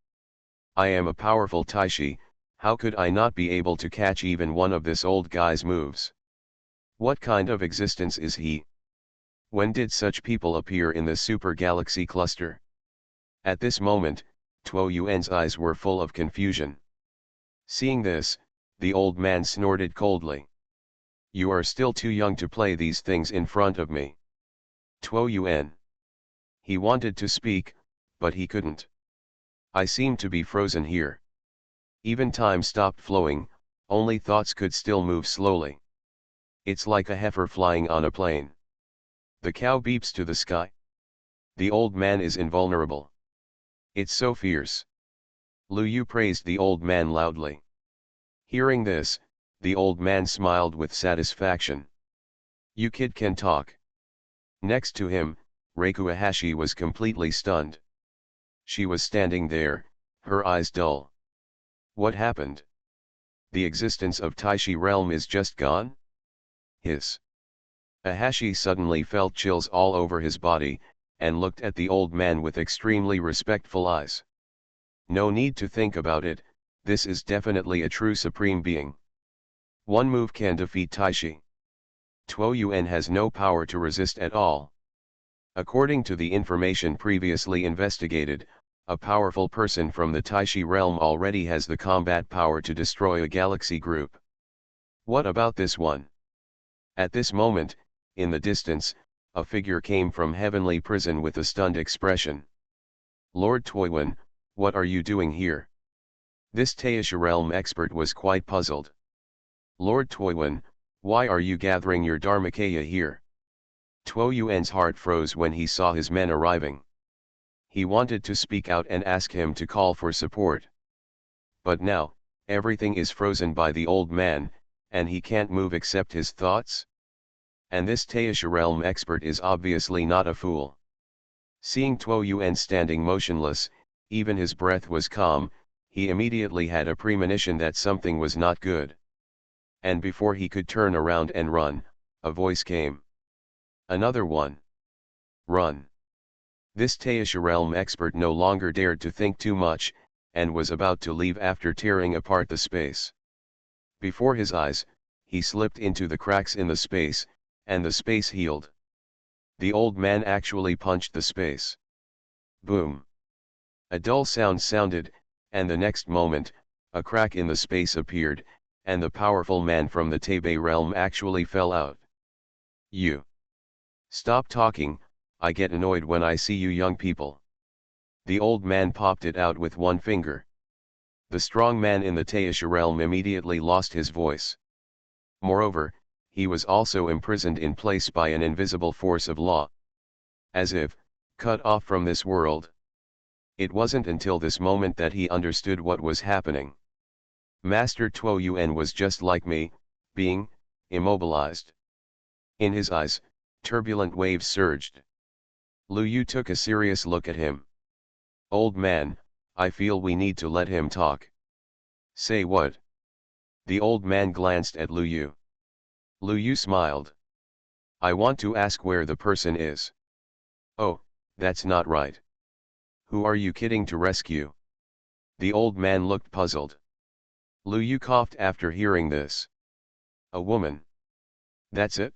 Speaker 1: I am a powerful Taishi, how could I not be able to catch even one of this old guy's moves? What kind of existence is he? When did such people appear in the super galaxy cluster? At this moment, Tuo Yuan's eyes were full of confusion. Seeing this, the old man snorted coldly. You are still too young to play these things in front of me. Tuo Yuan. He wanted to speak, but he couldn't. I seem to be frozen here. Even time stopped flowing, only thoughts could still move slowly. It's like a heifer flying on a plane. The cow beeps to the sky. The old man is invulnerable. It's so fierce. Lu Yu praised the old man loudly. Hearing this, the old man smiled with satisfaction. You kid can talk. Next to him, Reiko Ahashi was completely stunned. She was standing there, her eyes dull. What happened? The existence of Taishi realm is just gone? Ahashi suddenly felt chills all over his body, and looked at the old man with extremely respectful eyes. No need to think about it, this is definitely a true supreme being. One move can defeat Taishi. Tuo Yuan has no power to resist at all. According to the information previously investigated, a powerful person from the Taishi realm already has the combat power to destroy a galaxy group. What about this one? At this moment, in the distance, a figure came from heavenly prison with a stunned expression. Lord Tuoyuan, what are you doing here? This Taisha realm expert was quite puzzled. Lord Tuoyuan, why are you gathering your Dharmakaya here? Tuo Yuan's heart froze when he saw his men arriving. He wanted to speak out and ask him to call for support. But now, everything is frozen by the old man, and he can't move except his thoughts? And this Taisha realm expert is obviously not a fool. Seeing Tuo Yuan standing motionless, even his breath was calm, he immediately had a premonition that something was not good. And before he could turn around and run, a voice came. Another one. Run. This Taisha realm expert no longer dared to think too much, and was about to leave after tearing apart the space. Before his eyes, he slipped into the cracks in the space, and the space healed. The old man actually punched the space. Boom. A dull sound sounded, and the next moment, a crack in the space appeared, and the powerful man from the Tebe realm actually fell out. You. Stop talking, I get annoyed when I see you young people. The old man popped it out with one finger. The strong man in the Taisha realm immediately lost his voice. Moreover, he was also imprisoned in place by an invisible force of law. As if, cut off from this world. It wasn't until this moment that he understood what was happening. Master Tuo Yuan was just like me, being immobilized. In his eyes, turbulent waves surged. Lu Yu took a serious look at him. Old man, I feel we need to let him talk. Say what? The old man glanced at Lu Yu. Lu Yu smiled. I want to ask where the person is. Oh, that's not right. Who are you kidding to rescue? The old man looked puzzled. Lu Yu coughed after hearing this. A woman. That's it?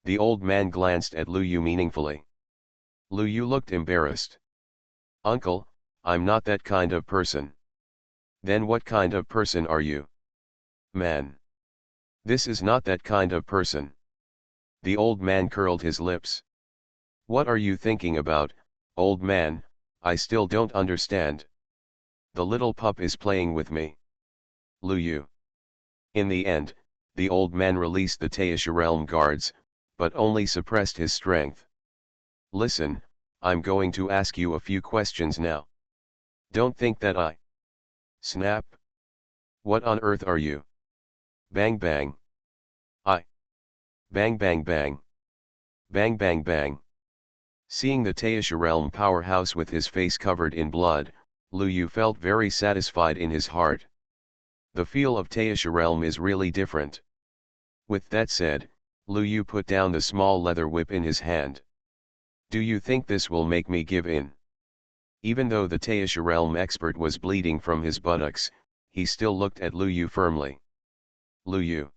Speaker 1: The old man glanced at Lu Yu meaningfully. Lu Yu looked embarrassed. Uncle, I'm not that kind of person. Then what kind of person are you? Man. This is not that kind of person. The old man curled his lips. What are you thinking about, old man? I still don't understand. The little pup is playing with me. Lu Yu. In the end, the old man released the Taisha realm guards, but only suppressed his strength. Listen, I'm going to ask you a few questions now. Don't think that I... Snap. What on earth are you? Bang bang. I. Bang bang bang. Bang bang bang. Seeing the Taisha realm powerhouse with his face covered in blood, Lu Yu felt very satisfied in his heart. The feel of Taisha realm is really different. With that said, Lu Yu put down the small leather whip in his hand. Do you think this will make me give in? Even though the Taisha realm expert was bleeding from his buttocks, he still looked at Lu Yu firmly. Lu Yu.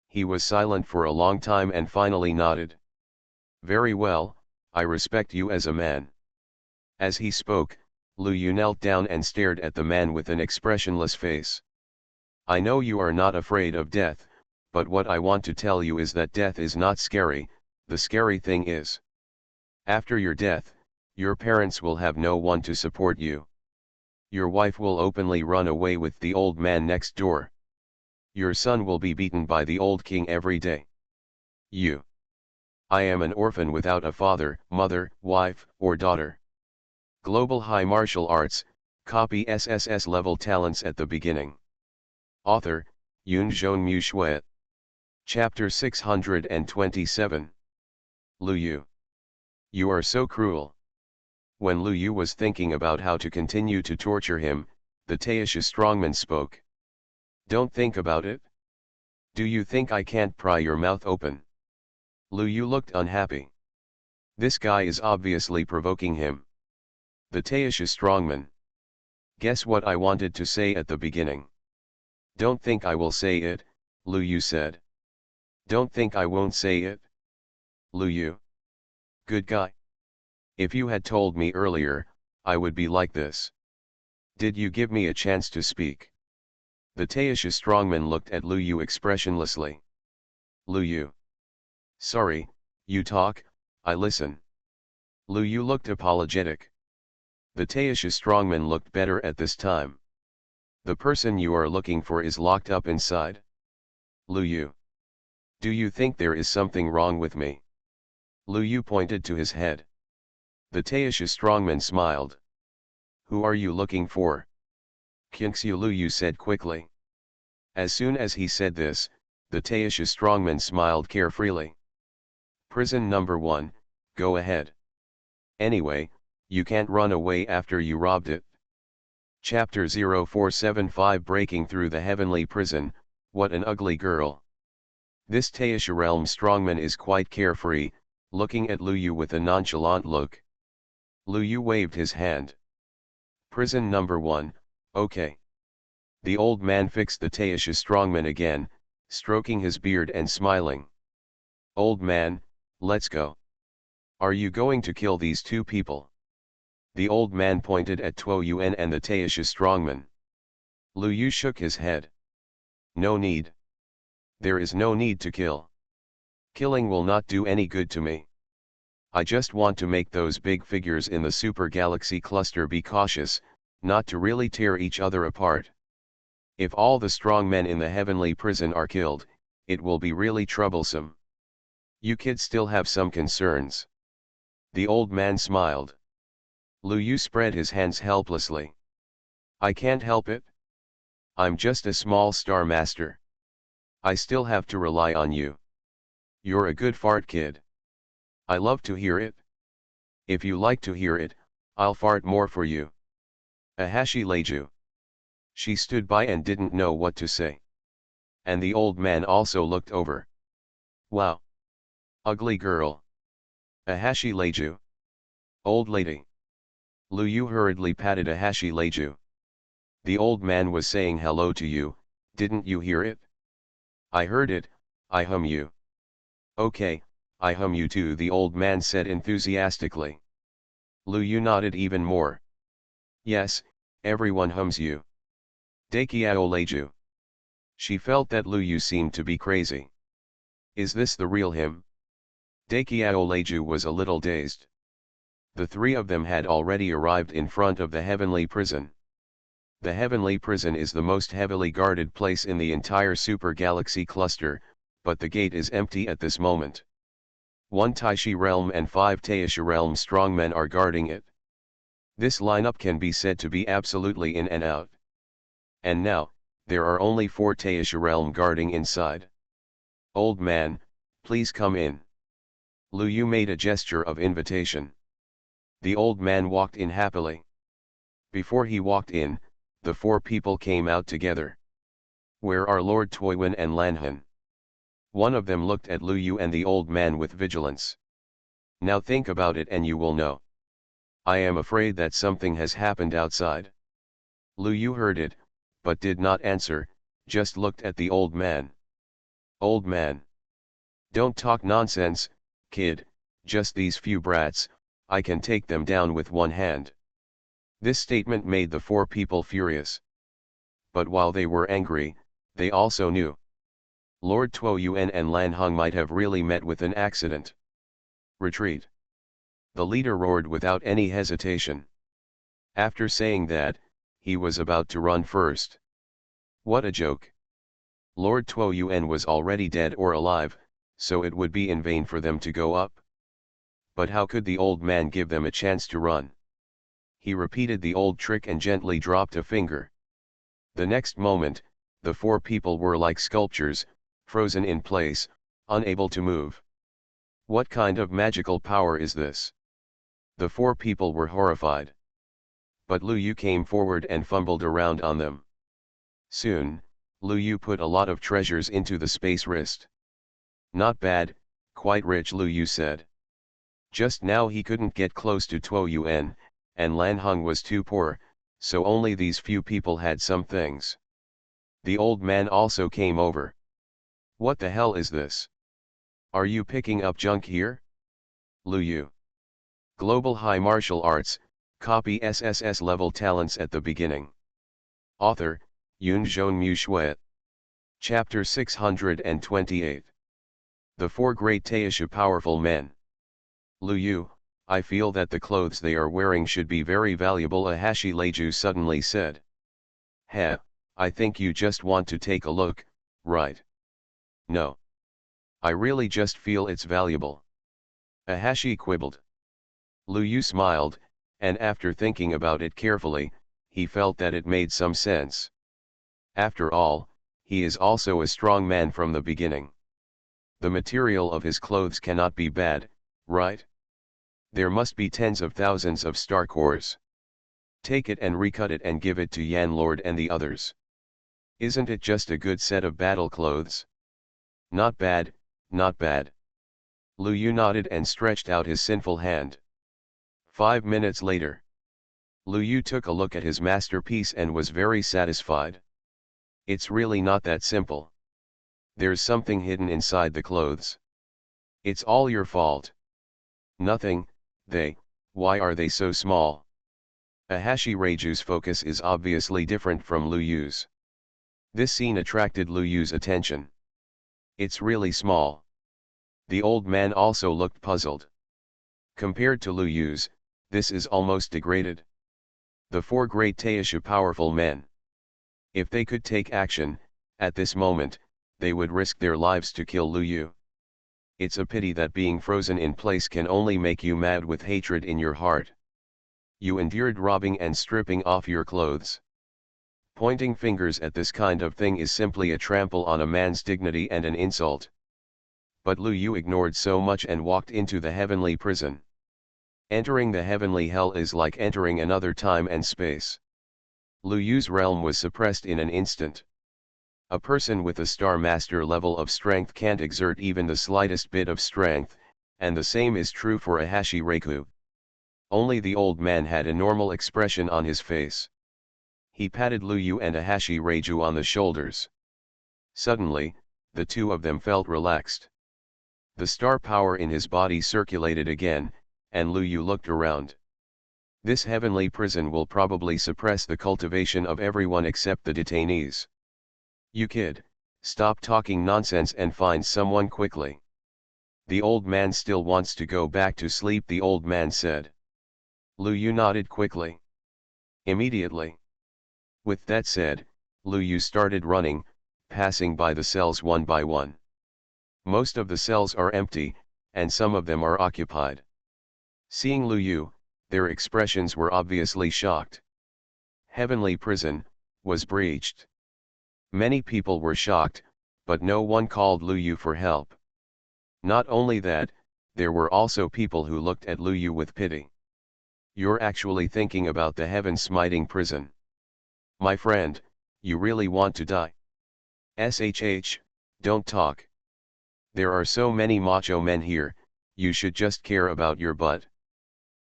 Speaker 1: He was silent for a long time and finally nodded. Very well, I respect you as a man. As he spoke, Lu Yu knelt down and stared at the man with an expressionless face. I know you are not afraid of death, but what I want to tell you is that death is not scary. The scary thing is, after your death, your parents will have no one to support you. Your wife will openly run away with the old man next door. Your son will be beaten by the old king every day. You. I am an orphan without a father, mother, wife, or daughter. Global High Martial Arts, copy SSS-level talents at the beginning. Author, Yunzhong Mu Shui. Chapter 627. Lu Yu. You are so cruel. When Lu Yu was thinking about how to continue to torture him, the Taisha strongman spoke. Don't think about it. Do you think I can't pry your mouth open? Lu Yu looked unhappy. This guy is obviously provoking him. The Taisha strongman. Guess what I wanted to say at the beginning. Don't think I will say it, Lu Yu said. Don't think I won't say it. Lu Yu. Good guy. If you had told me earlier, I would be like this. Did you give me a chance to speak? The Taisha strongman looked at Lu Yu expressionlessly. Lu Yu. Sorry, you talk, I listen. Lu Yu looked apologetic. The Taisha strongman looked better at this time. The person you are looking for is locked up inside? Lu Yu. Do you think there is something wrong with me? Lu Yu pointed to his head. The Taisha strongman smiled. Who are you looking for? Kingxiu, Lu Yu said quickly. As soon as he said this, the Taisha strongman smiled carefreely. Prison number 1, go ahead. Anyway, you can't run away after you robbed it. Chapter 0475 Breaking Through the Heavenly Prison, What an Ugly Girl. This Taisha realm strongman is quite carefree, looking at Lu Yu with a nonchalant look. Lu Yu waved his hand. Prison number 1, okay. The old man fixed the Taisha strongman again, stroking his beard and smiling. Old man, let's go. Are you going to kill these two people? The old man pointed at Tuo Yuan and the Taisha strongman. Lu Yu shook his head. No need. There is no need to kill. Killing will not do any good to me. I just want to make those big figures in the super galaxy cluster be cautious, not to really tear each other apart. If all the strong men in the heavenly prison are killed, it will be really troublesome. You kids still have some concerns. The old man smiled. Lu Yu spread his hands helplessly. I can't help it. I'm just a small star master. I still have to rely on you. You're a good fart kid. I love to hear it. If you like to hear it, I'll fart more for you. Ahashi Leiju. She stood by and didn't know what to say. And the old man also looked over. Wow. Ugly girl. Ahashi Leiju. Old lady. Lu Yu hurriedly patted Ahashi Leiju. The old man was saying hello to you, didn't you hear it? I heard it, I hum you. Okay, I hum you too, the old man said enthusiastically. Lu Yu nodded even more. Yes, everyone hums you. Daikiao Leiju. She felt that Lu Yu seemed to be crazy. Is this the real him? Daikiao Leiju was a little dazed. The three of them had already arrived in front of the heavenly prison. The heavenly prison is the most heavily guarded place in the entire super galaxy cluster, but the gate is empty at this moment. 1 Taishi realm and 5 Taisha realm strongmen are guarding it. This lineup can be said to be absolutely in and out. And now, there are only 4 Taisha realm guarding inside. Old man, please come in. Lu Yu made a gesture of invitation. The old man walked in happily. Before he walked in, the 4 people came out together. Where are Lord Toiwen and Lanhan? One of them looked at Lu Yu and the old man with vigilance. Now think about it and you will know. I am afraid that something has happened outside. Lu Yu heard it, but did not answer, just looked at the old man. Old man. Don't talk nonsense, kid, just these few brats, I can take them down with one hand. This statement made the 4 people furious. But while they were angry, they also knew. Lord Tuo Yuan and Lan Hong might have really met with an accident. Retreat. The leader roared without any hesitation. After saying that, he was about to run first. What a joke. Lord Tuo Yuan was already dead or alive, so it would be in vain for them to go up. But how could the old man give them a chance to run? He repeated the old trick and gently dropped a finger. The next moment, the 4 people were like sculptures, frozen in place, unable to move. What kind of magical power is this? The 4 people were horrified. But Lu Yu came forward and fumbled around on them. Soon, Lu Yu put a lot of treasures into the space wrist. Not bad, quite rich, Lu Yu said. Just now he couldn't get close to Tuo Yuan, and Lan Hong was too poor, so only these few people had some things. The old man also came over. What the hell is this? Are you picking up junk here? Lu Yu. Global High Martial Arts, copy SSS-level talents at the beginning. Author, Yunzhong Mu Shui. Chapter 628. The 4 Great Taisha Powerful Men. Lu Yu, I feel that the clothes they are wearing should be very valuable, Ahashi Leiju suddenly said. Heh, I think you just want to take a look, right? No. I really just feel it's valuable. Ahashi quibbled. Lu Yu smiled, and after thinking about it carefully, he felt that it made some sense. After all, he is also a strong man from the beginning. The material of his clothes cannot be bad, right? There must be tens of thousands of star cores. Take it and recut it and give it to Yan Lord and the others. Isn't it just a good set of battle clothes? Not bad, not bad. Lu Yu nodded and stretched out his sinful hand. 5 minutes later. Lu Yu took a look at his masterpiece and was very satisfied. It's really not that simple. There's something hidden inside the clothes. It's all your fault. Nothing, why are they so small? Ahashi Reiju's focus is obviously different from Lu Yu's. This scene attracted Lu Yu's attention. It's really small. The old man also looked puzzled. Compared to Lu Yu's, this is almost degraded. The 4 Great Taisha Powerful Men. If they could take action, at this moment, they would risk their lives to kill Lu Yu. It's a pity that being frozen in place can only make you mad with hatred in your heart. You endured robbing and stripping off your clothes. Pointing fingers at this kind of thing is simply a trample on a man's dignity and an insult. But Lu Yu ignored so much and walked into the heavenly prison. Entering the heavenly hell is like entering another time and space. Lu Yu's realm was suppressed in an instant. A person with a Star Master level of strength can't exert even the slightest bit of strength, and the same is true for a Hashi-Reiku. Only the old man had a normal expression on his face. He patted Lu Yu and a Hashi-Reiju on the shoulders. Suddenly, the two of them felt relaxed. The star power in his body circulated again, and Lu Yu looked around. This heavenly prison will probably suppress the cultivation of everyone except the detainees. You kid, stop talking nonsense and find someone quickly. The old man still wants to go back to sleep, the old man said. Lu Yu nodded quickly. Immediately. With that said, Lu Yu started running, passing by the cells one by one. Most of the cells are empty, and some of them are occupied. Seeing Lu Yu, their expressions were obviously shocked. Heavenly prison was breached. Many people were shocked, but no one called Lu Yu for help. Not only that, there were also people who looked at Lu Yu with pity. You're actually thinking about the heaven-smiting prison. My friend, you really want to die? SHH, don't talk. There are so many macho men here, you should just care about your butt.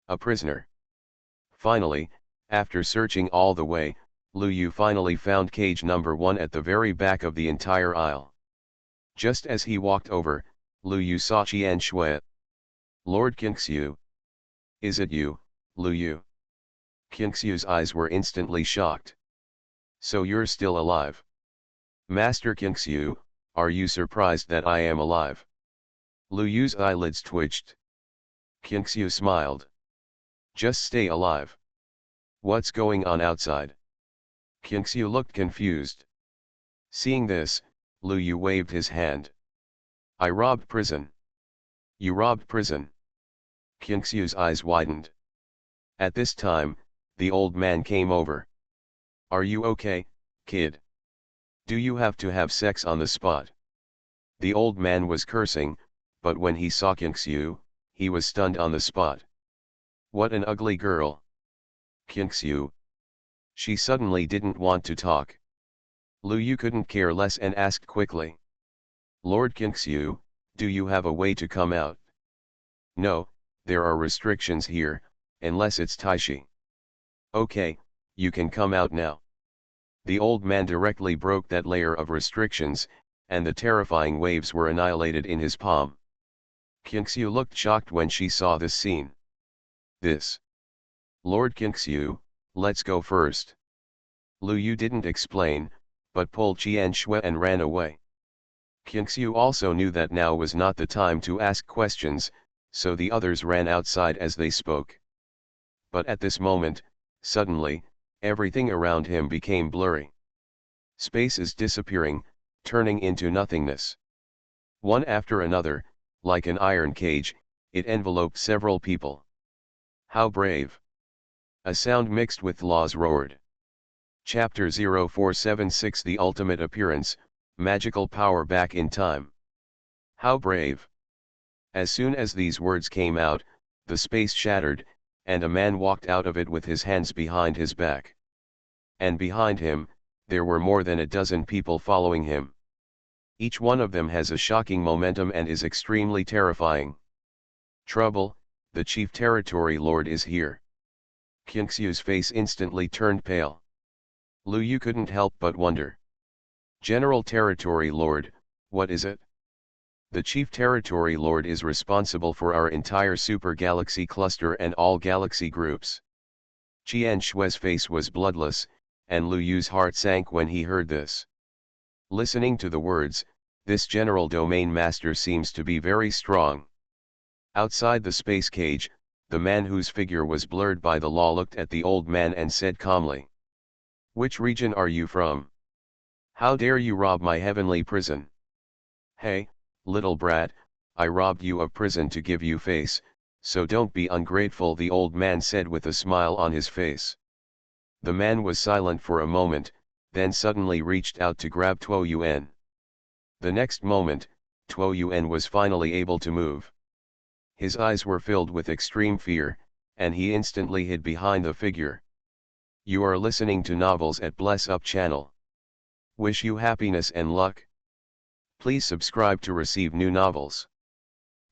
Speaker 1: A prisoner. Finally, after searching all the way, Lu Yu finally found cage number 1 at the very back of the entire aisle. Just as he walked over, Lu Yu saw Qian Shui. Lord Qingxiu. Is it you, Lu Yu? Qingxiu's eyes were instantly shocked. So you're still alive. Master Qingxiu, are you surprised that I am alive? Lu Yu's eyelids twitched. Qingxiu smiled. Just stay alive. What's going on outside? Qingxiu looked confused. Seeing this, Lu Yu waved his hand. I robbed prison. You robbed prison? Qingxiu's eyes widened. At this time, the old man came over. Are you okay, kid? Do you have to have sex on the spot? The old man was cursing, but when he saw Qingxiu, he was stunned on the spot. What an ugly girl. Qingxiu. She suddenly didn't want to talk. Lu Yu couldn't care less and asked quickly. Lord Qingxiu, do you have a way to come out? No, there are restrictions here, unless it's Taishi. Okay, you can come out now. The old man directly broke that layer of restrictions, and the terrifying waves were annihilated in his palm. Qingxiu looked shocked when she saw this scene. This. Lord Qingxiu, let's go first. Lu Yu didn't explain, but pulled Qian Shui and ran away. Qingxiu also knew that now was not the time to ask questions, so the others ran outside as they spoke. But at this moment, suddenly, everything around him became blurry. Space is disappearing, turning into nothingness. One after another, like an iron cage, it enveloped several people. How brave! A sound mixed with laws roared. Chapter 0476 The Ultimate Appearance, Magical Power Back in Time. How brave! As soon as these words came out, the space shattered, and a man walked out of it with his hands behind his back. And behind him, there were more than a dozen people following him. Each one of them has a shocking momentum and is extremely terrifying. Trouble, the Chief Territory Lord is here. Qingxiu's face instantly turned pale. Lu Yu couldn't help but wonder. General Territory Lord, what is it? The Chief Territory Lord is responsible for our entire super galaxy cluster and all galaxy groups. Qian Shui's face was bloodless, and Lu Yu's heart sank when he heard this. Listening to the words, this General Domain Master seems to be very strong. Outside the space cage, the man whose figure was blurred by the law looked at the old man and said calmly. Which region are you from? How dare you rob my heavenly prison? Hey, little brat, I robbed you of prison to give you face, so don't be ungrateful, the old man said with a smile on his face. The man was silent for a moment, then suddenly reached out to grab Tuo Yuan. The next moment, Tuo Yuan was finally able to move. His eyes were filled with extreme fear, and he instantly hid behind the figure. You are listening to Novels at Bless Up channel. Wish you happiness and luck. Please subscribe to receive new novels.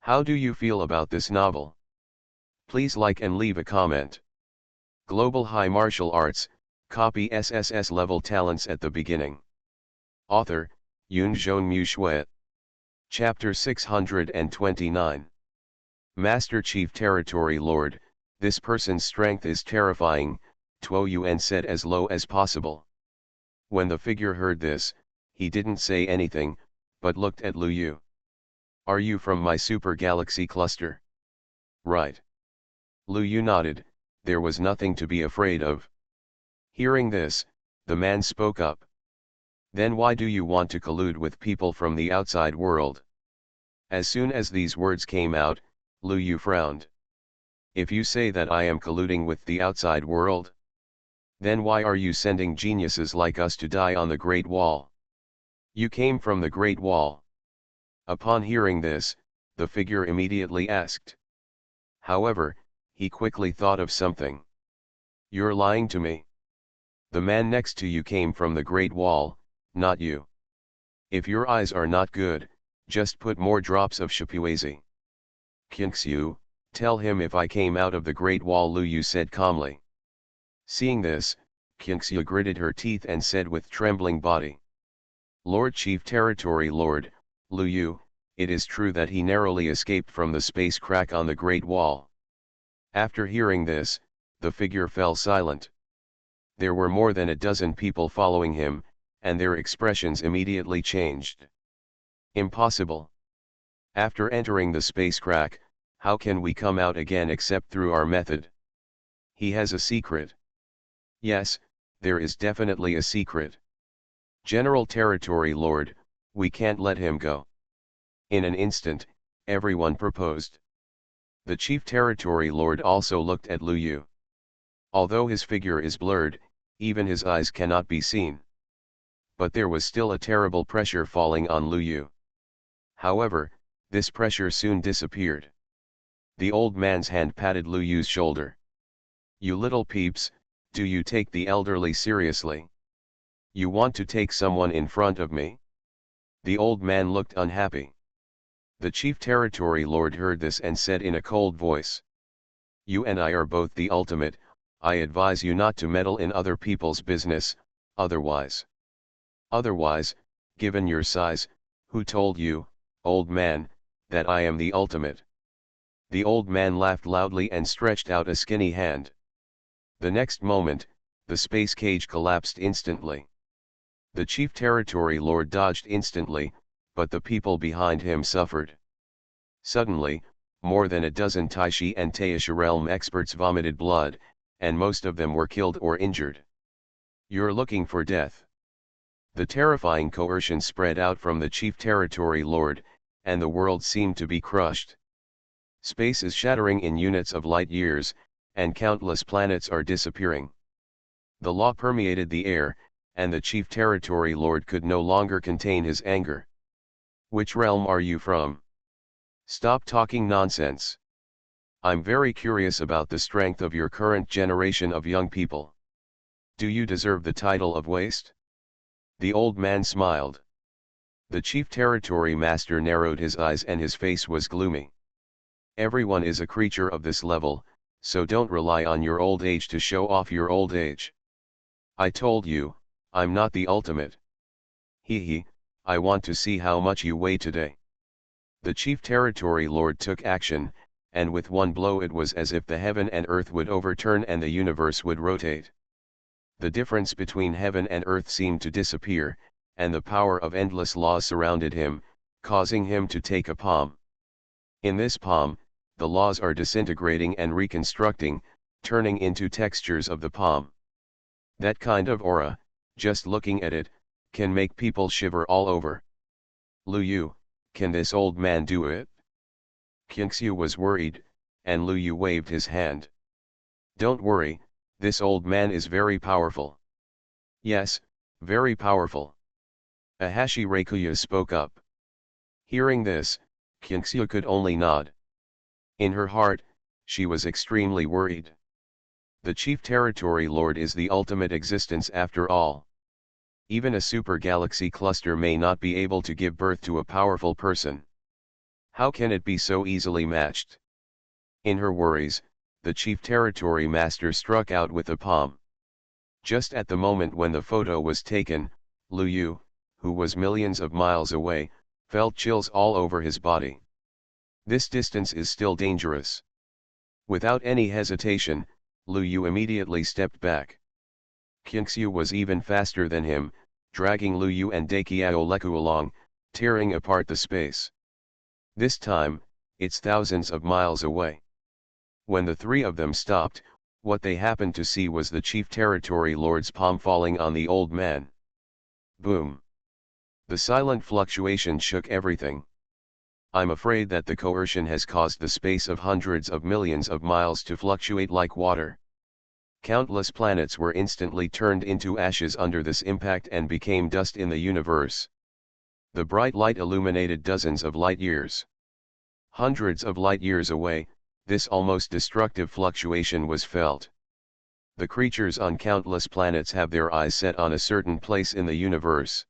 Speaker 1: How do you feel about this novel? Please like and leave a comment. Global High Martial Arts, copy SSS-level talents at the beginning. Author, Yunzhong Mu Shui. Chapter 629. Master Chief Territory Lord, this person's strength is terrifying, Tuo Yuan said as low as possible. When the figure heard this, he didn't say anything, but looked at Lu Yu. Are you from my super galaxy cluster? Right. Lu Yu nodded. There was nothing to be afraid of. Hearing this, the man spoke up. Then why do you want to collude with people from the outside world? As soon as these words came out, Lu Yu frowned. If you say that I am colluding with the outside world, then why are you sending geniuses like us to die on the Great Wall? You came from the Great Wall. Upon hearing this, the figure immediately asked. However, he quickly thought of something. You're lying to me. The man next to you came from the Great Wall, not you. If your eyes are not good, just put more drops of Shipuazi. Qingxiu, tell him if I came out of the Great Wall, Lu Yu said calmly. Seeing this, Qingxiu gritted her teeth and said with trembling body. Lord Chief Territory Lord, Lu Yu, it is true that he narrowly escaped from the space crack on the Great Wall. After hearing this, the figure fell silent. There were more than a dozen people following him, and their expressions immediately changed. Impossible. After entering the space crack, how can we come out again except through our method? He has a secret. Yes, there is definitely a secret. General Territory Lord, we can't let him go. In an instant, everyone proposed. The Chief Territory Lord also looked at Lu Yu. Although his figure is blurred, even his eyes cannot be seen. But there was still a terrible pressure falling on Lu Yu. However, this pressure soon disappeared. The old man's hand patted Lu Yu's shoulder. You little peeps, do you take the elderly seriously? You want to take someone in front of me? The old man looked unhappy. The Chief Territory Lord heard this and said in a cold voice. You and I are both the ultimate, I advise you not to meddle in other people's business, otherwise, given your size, who told you, old man, that I am the ultimate? The old man laughed loudly and stretched out a skinny hand. The next moment, the space cage collapsed instantly. The Chief Territory Lord dodged instantly, but the people behind him suffered. Suddenly, more than a dozen Taishi and Taisha realm experts vomited blood, and most of them were killed or injured. You're looking for death. The terrifying coercion spread out from the Chief Territory Lord, and the world seemed to be crushed. Space is shattering in units of light years, and countless planets are disappearing. The law permeated the air, and the Chief Territory Lord could no longer contain his anger. Which realm are you from? Stop talking nonsense. I'm very curious about the strength of your current generation of young people. Do you deserve the title of waste? The old man smiled. The Chief Territory Master narrowed his eyes and his face was gloomy. Everyone is a creature of this level, so don't rely on your old age to show off your old age. I told you, I'm not the ultimate. Hee, I want to see how much you weigh today. The Chief Territory Lord took action, and with one blow it was as if the heaven and earth would overturn and the universe would rotate. The difference between heaven and earth seemed to disappear, and the power of endless laws surrounded him, causing him to take a palm. In this palm, the laws are disintegrating and reconstructing, turning into textures of the palm. That kind of aura, just looking at it, can make people shiver all over. Lu Yu, can this old man do it? Qingxiu was worried, and Lu Yu waved his hand. Don't worry, this old man is very powerful. Yes, Very powerful. Ahashi Reikuya spoke up. Hearing this, Kingxu could only nod. In her heart, she was extremely worried. The Chief Territory Lord is the ultimate existence after all. Even a super galaxy cluster may not be able to give birth to a powerful person. How can it be so easily matched? In her worries, the Chief Territory Master struck out with a palm. Just at the moment when the photo was taken, Lu Yu, who was millions of miles away, felt chills all over his body. This distance is still dangerous. Without any hesitation, Lu Yu immediately stepped back. Kingxu was even faster than him, dragging Lu Yu and Dakiao Leku along, tearing apart the space. This time, it's thousands of miles away. When the three of them stopped, what they happened to see was the Chief Territory Lord's palm falling on the old man. Boom! The silent fluctuation shook everything. I'm afraid that the coercion has caused the space of hundreds of millions of miles to fluctuate like water. Countless planets were instantly turned into ashes under this impact and became dust in the universe. The bright light illuminated dozens of light years. Hundreds of light years away, this almost destructive fluctuation was felt. The creatures on countless planets have their eyes set on a certain place in the universe.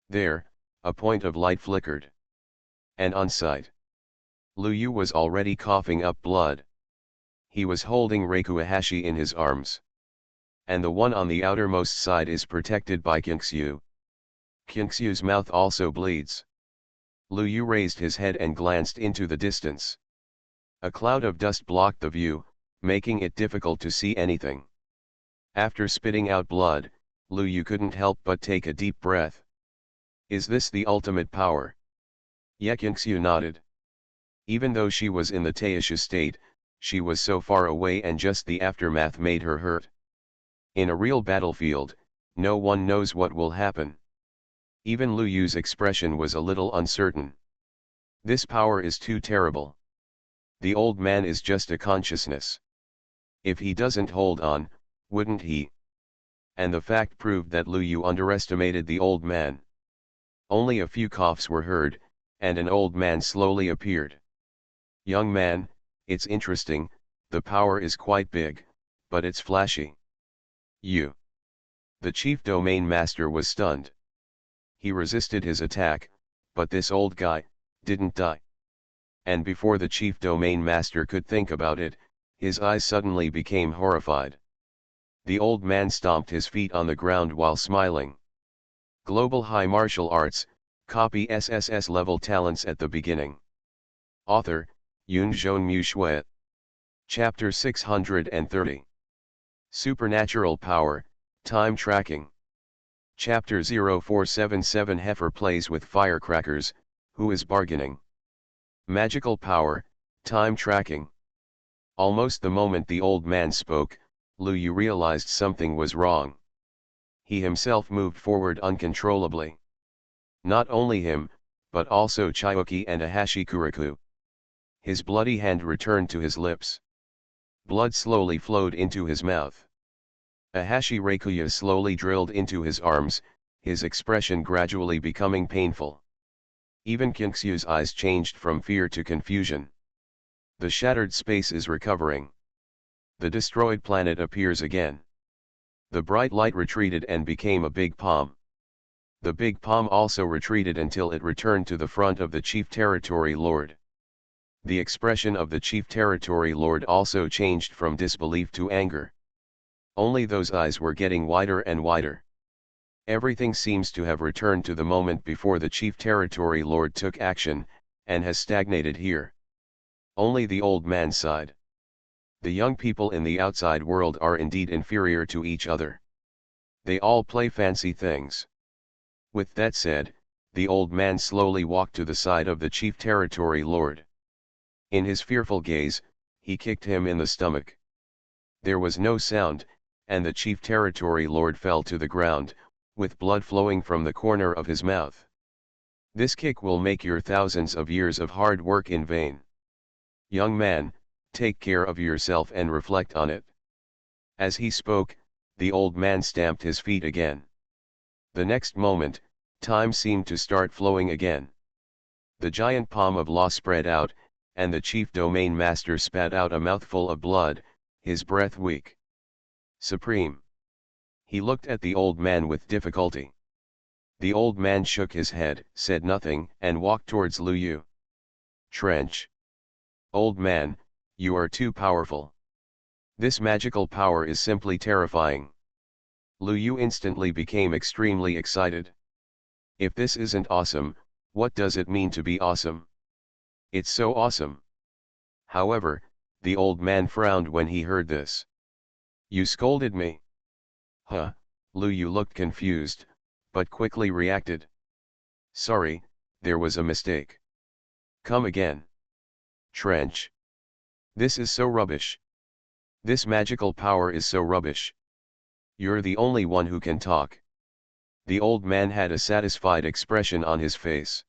Speaker 1: There, a point of light flickered. And on sight, Lu Yu was already coughing up blood. He was holding Reiku Ahashi in his arms. And the one on the outermost side is protected by Kingxu. Kingxu's mouth also bleeds. Lu Yu raised his head and glanced into the distance. A cloud of dust blocked the view, making it difficult to see anything. After spitting out blood, Lu Yu couldn't help but take a deep breath. Is this the ultimate power? Ye Kingxu nodded. Even though she was in the Taisha state, she was so far away and just the aftermath made her hurt. In a real battlefield, no one knows what will happen. Even Lu Yu's expression was a little uncertain. This power is too terrible. The old man is just a consciousness. If he doesn't hold on, wouldn't he? And the fact proved that Lu Yu underestimated the old man. Only a few coughs were heard, and an old man slowly appeared. Young man, it's interesting, the power is quite big, but it's flashy. You. The chief domain master was stunned. He resisted his attack, but this old guy didn't die. And before the chief domain master could think about it, his eyes suddenly became horrified. The old man stomped his feet on the ground while smiling. Global High Martial Arts, copy SSS-level talents at the beginning. Author, Yunzhong Mu. Chapter 630. Supernatural Power, Time Tracking. Chapter 0477 Heifer plays with firecrackers, who is bargaining? Magical Power, Time Tracking. Almost the moment the old man spoke, Lu Yu realized something was wrong. He himself moved forward uncontrollably. Not only him, but also Chiyuki and Ahashi Kuriku. His bloody hand returned to his lips. Blood slowly flowed into his mouth. Ahashi Reikuya slowly drilled into his arms, his expression gradually becoming painful. Even Kingxu's eyes changed from fear to confusion. The shattered space is recovering. The destroyed planet appears again. The bright light retreated and became a big palm. The big palm also retreated until it returned to the front of the Chief Territory Lord. The expression of the Chief Territory Lord also changed from disbelief to anger. Only those eyes were getting wider and wider. Everything seems to have returned to the moment before the Chief Territory Lord took action, and has stagnated here. Only the old man sighed. The young people in the outside world are indeed inferior to each other. They all play fancy things. With that said, the old man slowly walked to the side of the Chief Territory Lord. In his fearful gaze, he kicked him in the stomach. There was no sound, and the Chief Territory Lord fell to the ground, with blood flowing from the corner of his mouth. This kick will make your thousands of years of hard work in vain. Young man, take care of yourself and reflect on it. As he spoke, the old man stamped his feet again. The next moment, time seemed to start flowing again. The giant palm of law spread out, and the chief domain master spat out a mouthful of blood, his breath weak. Supreme. He looked at the old man with difficulty. The old man shook his head, said nothing, and walked towards Lu Yu. Trench. Old man, you are too powerful. This magical power is simply terrifying. Lu Yu instantly became extremely excited. If this isn't awesome, what does it mean to be awesome? It's so awesome. However, the old man frowned when he heard this. You scolded me. Huh, Lu Yu looked confused, but quickly reacted. Sorry, there was a mistake. Come again. Trench. This is so rubbish. This magical power is so rubbish. You're the only one who can talk. The old man had a satisfied expression on his face.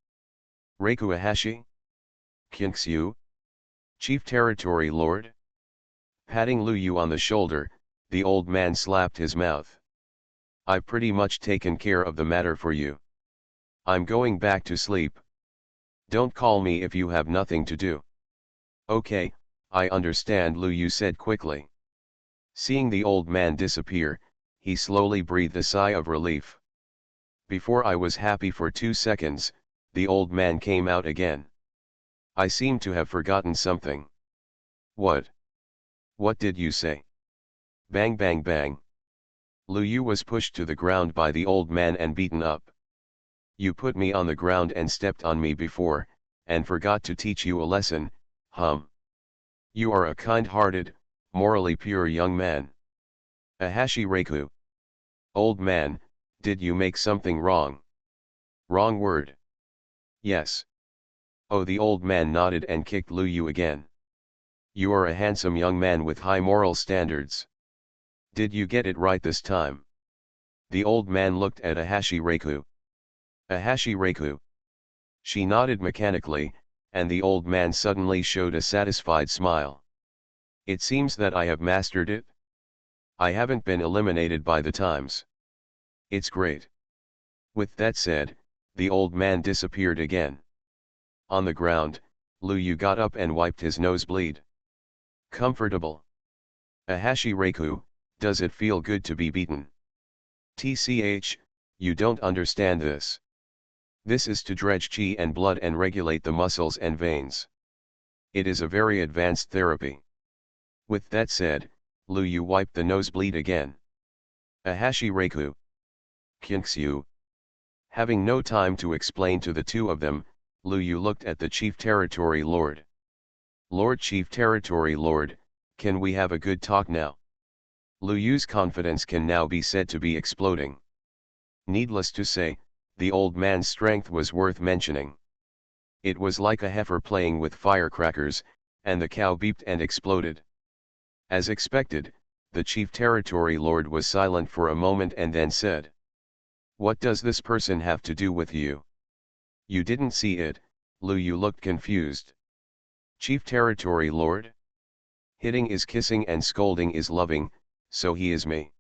Speaker 1: Reiku Ahashi? Kinksu? Chief Territory Lord? Patting Lu Yu on the shoulder, the old man slapped his mouth. I've pretty much taken care of the matter for you. I'm going back to sleep. Don't call me if you have nothing to do. Okay, I understand, Lu Yu said quickly. Seeing the old man disappear, he slowly breathed a sigh of relief. Before I was happy for 2 seconds, the old man came out again. I seem to have forgotten something. What? What did you say? Bang bang bang. Lu Yu was pushed to the ground by the old man and beaten up. You put me on the ground and stepped on me before, and forgot to teach you a lesson, You are a kind-hearted, morally pure young man. Ahashi Reiku. Old man, did you make something wrong? Wrong word. Yes. Oh, the old man nodded and kicked Lu Yu again. You are a handsome young man with high moral standards. Did you get it right this time? The old man looked at Ahashi Reiku. Ahashi Reiku. She nodded mechanically, and the old man suddenly showed a satisfied smile. It seems that I have mastered it. I haven't been eliminated by the times. It's great. With that said, the old man disappeared again. On the ground, Lu Yu got up and wiped his nosebleed. Comfortable. Ahashi Reiku, does it feel good to be beaten? TCH, you don't understand this. This is to dredge chi and blood and regulate the muscles and veins. It is a very advanced therapy. With that said, Lu Yu wiped the nosebleed again. Ahashi Reiku. Kinksu. Having no time to explain to the two of them, Lu Yu looked at the Chief Territory Lord. Lord Chief Territory Lord, can we have a good talk now? Lu Yu's confidence can now be said to be exploding. Needless to say, the old man's strength was worth mentioning. It was like a heifer playing with firecrackers, and the cow beeped and exploded. As expected, the Chief Territory Lord was silent for a moment and then said, What does this person have to do with you? You didn't see it. Lu Yu looked confused. Chief Territory Lord? Hitting is kissing and scolding is loving, so he is me.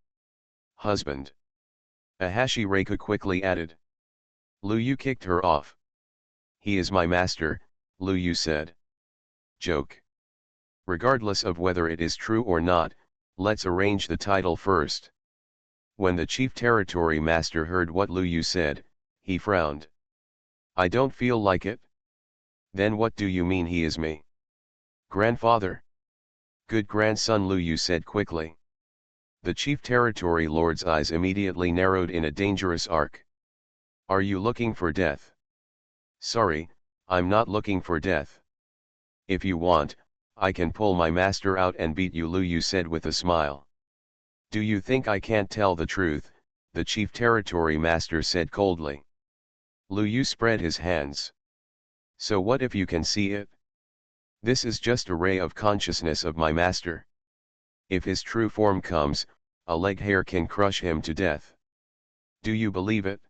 Speaker 1: Husband. Ahashi Reiku quickly added. Lu Yu kicked her off. He is my master, Lu Yu said. Joke. Regardless of whether it is true or not, let's arrange the title first. When the Chief Territory Master heard what Lu Yu said, he frowned. I don't feel like it. Then what do you mean he is me? Grandfather? Good grandson, Lu Yu said quickly. The Chief Territory Lord's eyes immediately narrowed in a dangerous arc. Are you looking for death? Sorry, I'm not looking for death. If you want, I can pull my master out and beat you, Lu Yu said with a smile. Do you think I can't tell the truth? The Chief Territory Master said coldly. Lu Yu spread his hands. So what if you can see it? This is just a ray of consciousness of my master. If his true form comes, a leg hair can crush him to death. Do you believe it?